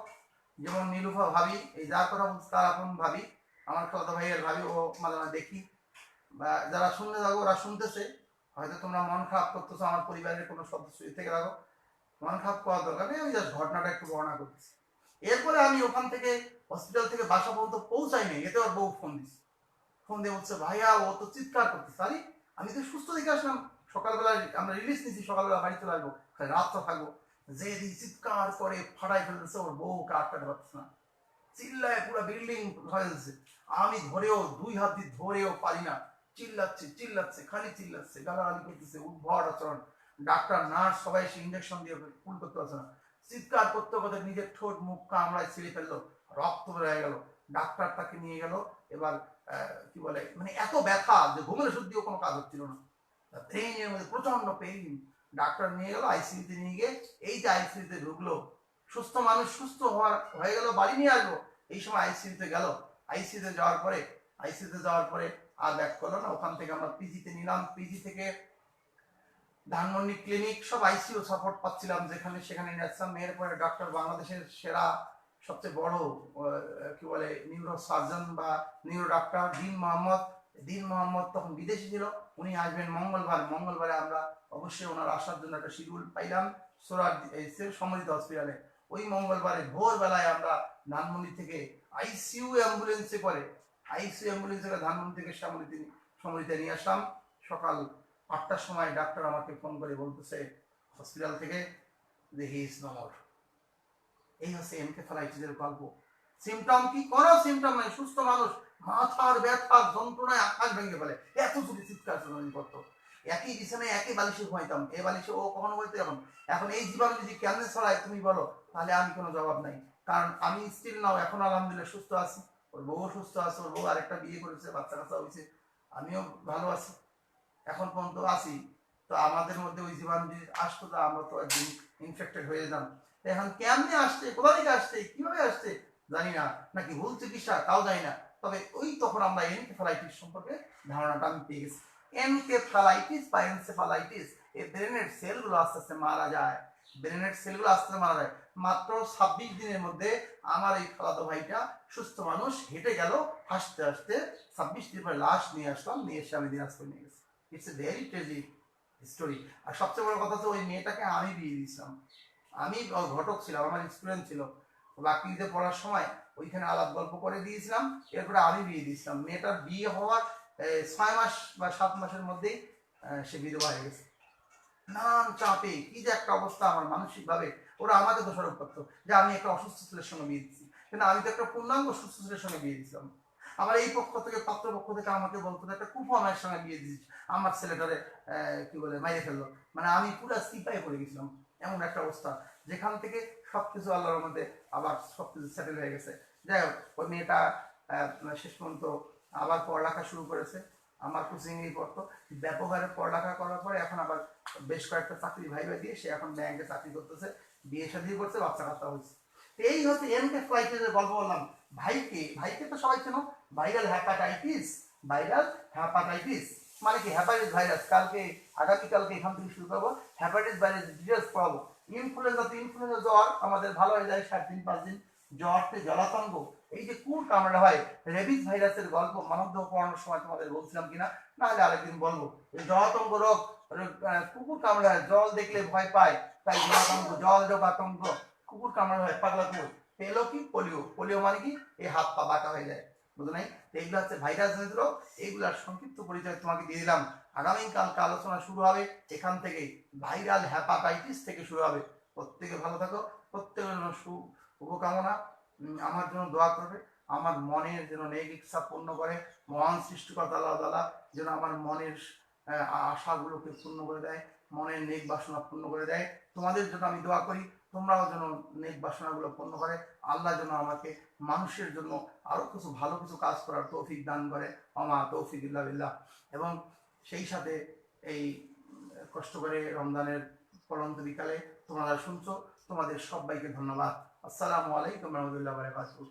যেমন নীলুফা ভাবি, এই যার কথা বলছে তার আপন ভাবি, আমার খালাতো ভাইয়ের ভাবি, ও মাঝে মাঝে দেখি, বা যারা শুনতে থাকো ওরা শুনতেছে, হয়তো তোমরা মন খারাপ করতেছো, আমার পরিবারের কোনো সদস্য থেকে থাকো, মন খারাপ করার দরকার নেই, আমি জাস্ট ঘটনাটা একটু বর্ণনা করছি। এরপরে আমি ওখান থেকে হসপিটাল থেকে বাসা পর্যন্ত পৌঁছাইনি, এতে ওর বউ ফোন দিচ্ছে। ফোন দিয়ে বলছে ভাইয়া ও তো চিৎকার করতেছে। আরে আমি তো সুস্থ দেখে আসলাম, সকালবেলা আমরা রিলিজ নিছি, সকালবেলা বাড়ি চলে আসবো, রাতটা থাকবো, যে চিৎকার করে ফাটাই ফেলতেছে, ওর বউকে আটকাতে পারতেছে না, চিল্লায় পুরো বিল্ডিং হয়ে যাচ্ছে। আমি ধরেও 2 হাত দিয়ে ধরেও পারি না, চিল্লাচ্ছে চিল্লাচ্ছে খালি চিল্লাচ্ছে, গালাগালি করতেছে, উদ্ভট আচরণ। ডাক্তার নার্স সবাই এসে ইঞ্জেকশন দিয়ে ফুল করতে পারছে না, চিৎকার করতে করতে নিজের ঠোঁট মুখ কামড়ায় ছিঁড়ে ফেললো, রক্ত বেরিয়ে গেল। ডাক্তার তাকে নিয়ে গেল। এবার কি বলে, মানে এত ব্যথা যে ঘুমের শুদ্ধিও কোনো কাজ হচ্ছিল না, ব্রেনের মধ্যে প্রচন্ড পেইন। ডাক্তার নিয়ে গেল আইসিইউতে, নিয়ে গিয়ে এই যে আইসিইউতে ঢুকলো, সুস্থ মানুষ সুস্থ হয়ে গেল, বাড়ি নিয়ে আসবো, এই সময় আইসিইউতে গেল। আইসিইউতে যাওয়ার পরে আর ব্যাক করলো না। ওখান থেকে আমরা পিজিতে নিলাম, পিজি থেকে ধানমন্ডি ক্লিনিক, সব আইসিইউ সাপোর্ট পাচ্ছিলাম, যেখানে সেখানে নিয়েছিলাম। এরপরে ডক্টর বাংলাদেশের সেরা সবচেয়ে বড় কি বলে নিউরো সার্জন বা নিউরো ডাক্তার দিন মোহাম্মদ তখন বিদেশি ছিল, উনি আসবেন মঙ্গলবারে আমরা অবশ্যই ওনার আসার জন্য একটা শিডিউল পাইলাম সম্মিলিত হসপিটালে। ওই মঙ্গলবারে ভোরবেলায় আমরা ধানমন্ডি থেকে আইসিইউ অ্যাম্বুলেন্সে করে ধানমন্ডি থেকে সম্মিলিতে নিয়ে আসলাম। সকাল 8টার সময় ডাক্তার আমাকে ফোন করে বলতেছে হসপিটাল থেকে যে হি ইজ নো মোর। এই হচ্ছে এনকেফেলাইটিসের গল্প। সিমটম কি? কোনো সিমটম নাই, সুস্থ মানুষ মাথার ব্যথা যন্ত্রণায় আকাশ ভেঙে ফেলে, এত জোরে চিৎকার করতো। একই বিছানায় একই বালিশে ঘুমাইতাম, এ বালিশে ও কখনো বলতে এখন এই জীবাণু যদি কেমনে ছড়ায় তুমি বলো, তাহলে আমি কোনো জবাব নাই। কারণ আমি স্টিল নাও এখন আলহামদুলিল্লাহ সুস্থ আছি, ওর বউ সুস্থ আছে, ওর বউ আরেকটা বিয়ে করেছে, বাচ্চা কাচ্চা হয়েছে, আমিও ভালো আছি, এখন পর্যন্ত আছি। তো আমাদের মধ্যে ওই জীবাণু যদি আসতো, তা আমরা তো একদিন ইনফেক্টেড হয়ে যেতাম। এখন কেমনে আসছে, কোথা থেকে আসছে, কিভাবে আসছে জানি না, নাকি ভুল চিকিৎসা তাও জানি না। তবে ওই তখন আমরা এনকেফেলাইটিস সম্পর্কে ধারণাটা আমি পেয়ে গেছি। এনকেফেলাইটিস বা এনসেফালাইটিস, এই ব্রেনের সেলগুলো আস্তে আস্তে মারা যায়, মাত্র 26 দিনের মধ্যে আমার এই খালাতো ভাইটা সুস্থ মানুষ হেঁটে গেল, হাসতে হাসতে 26 দিন পরে লাশ নিয়ে আসলাম, নিয়ে এসে আমি দিনাজপুর নিয়ে গেছি। It's a very tragic story. আর সবচেয়ে বড় কথা হচ্ছে ওই মেয়েটাকে আমি বিয়ে দিয়েছিলাম, আমি ঘটক ছিলাম, আমার স্টুডেন্ট ছিল, বাকিতে পড়ার সময় ওইখানে আলাপ গল্প করে দিয়েছিলাম, এরপরে আমি বিয়ে দিয়েছিলাম। মেয়েটার বিয়ে হওয়ার 6 মাস বা 7 মাসের মধ্যেই সে বিধবা হয়ে গেছে। নানান চাপে কি যে একটা অবস্থা আমার মানসিক ভাবে, ওরা আমাকে দোষারোপ করতো যে আমি একটা অসুস্থ ছেলের সঙ্গে বিয়ে দিচ্ছি, কিন্তু আমি তো একটা পূর্ণাঙ্গ সুস্থ ছেলের সঙ্গে বিয়ে দিচ্ছিলাম। আমার এই পক্ষ থেকে পাত্রপক্ষ থেকে আমাকে বলতো একটা কুফামের সঙ্গে বিয়ে দিচ্ছি, আমার ছেলেটারে কি বলে মাইরে ফেললো। মানে আমি পুরো সিপাই পড়ে গেছিলাম, এমন একটা অবস্থা, যেখান থেকে সবকিছু আল্লাহর মধ্যে আবার সবকিছু সেটেল হয়ে গেছে। যাই হোক, ওই মেয়েটা শেষ পর্যন্ত আবার পড়ালেখা শুরু করেছে, আমার কোচিংয়েই পড়তো, ব্যাপক হারে পড়ালেখা করার পরে এখন আবার বেশ কয়েকটা চাকরি ভাইবা দিয়ে সে এখন ব্যাংকে চাকরি করতেছে, বিয়ে শাদী করছে, বাচ্চা কাচ্চা হয়েছে। এই হচ্ছে এনকেফেলাইটিসের গল্প বললাম। ভাইকে তো সবাই চেনো, ভাইরাল হ্যাপাটাইটিস। মানে কি হ্যাপাটাইটিস ভাইরাস, আগামীকালকে এখান থেকে শুরু করবো, হ্যাপাটাইটিস ভাইরাস ডিটেলস পড়াবো। ইনফ্লুয়েঞ্জা জ্বর আমাদের ভালো হয়ে যায় 7 দিন 5 দিন, জ্বরতে জলাতঙ্ক, এই যে কুর কামড়া হয়, রেবিস ভাইরাসের গল্প মানবদেহ পড়ানোর সময় তোমাদের বলছিলাম কিনা, না হলে আরেকদিন বলবো। এই জলাতঙ্ক রোগ, কুকুর কামড়া হয়, জল দেখলে ভয় পায়, তাই জলাতঙ্ক, জল যোগ আতঙ্ক, কুকুর কামড়া হয়, পাগলা কুকুর, পেলো কি পোলিও, পোলিও মানে কি এই হাত পা বাঁকা হয়ে যায়, বুঝো নাই? এইগুলো হচ্ছে ভাইরাস জনিত রোগ, এইগুলার সংক্ষিপ্ত পরিচয় তোমাকে দিয়ে দিলাম। আগামীকালকে আলোচনা শুরু হবে এখান থেকে, ভাইরাল হ্যাপাটাইটিস থেকে শুরু হবে। প্রত্যেকে ভালো থাকো, প্রত্যেকের জন্য শুভকামনা, আমার জন্য দোয়া করবে, আমার মনের যেন নেক ইচ্ছা পূর্ণ করে, মহান সৃষ্টিকর্তা আল্লাহ তাআলা যেন আমার মনের আশাগুলোকে পূর্ণ করে দেয়, মনের নেক বাসনা পূর্ণ করে দেয়। তোমাদের জন্য আমি দোয়া করি, তোমরাও যেন নেক বাসনাগুলো পূর্ণ করে, আল্লাহ যেন আমাকে মানুষের জন্য আরো কিছু ভালো কিছু কাজ করার তৌফিক দান করে, আমা তৌফিক ইল্লা বিল্লাহ। এবং সেই সাথে এই কষ্ট করে রমজানের পড়ন্ত বিকালে তোমরা শুনছো, তোমাদের সবাইকে ধন্যবাদ। আসসালামু আলাইকুম রহমতুল্লাহ বারাকাতুহু।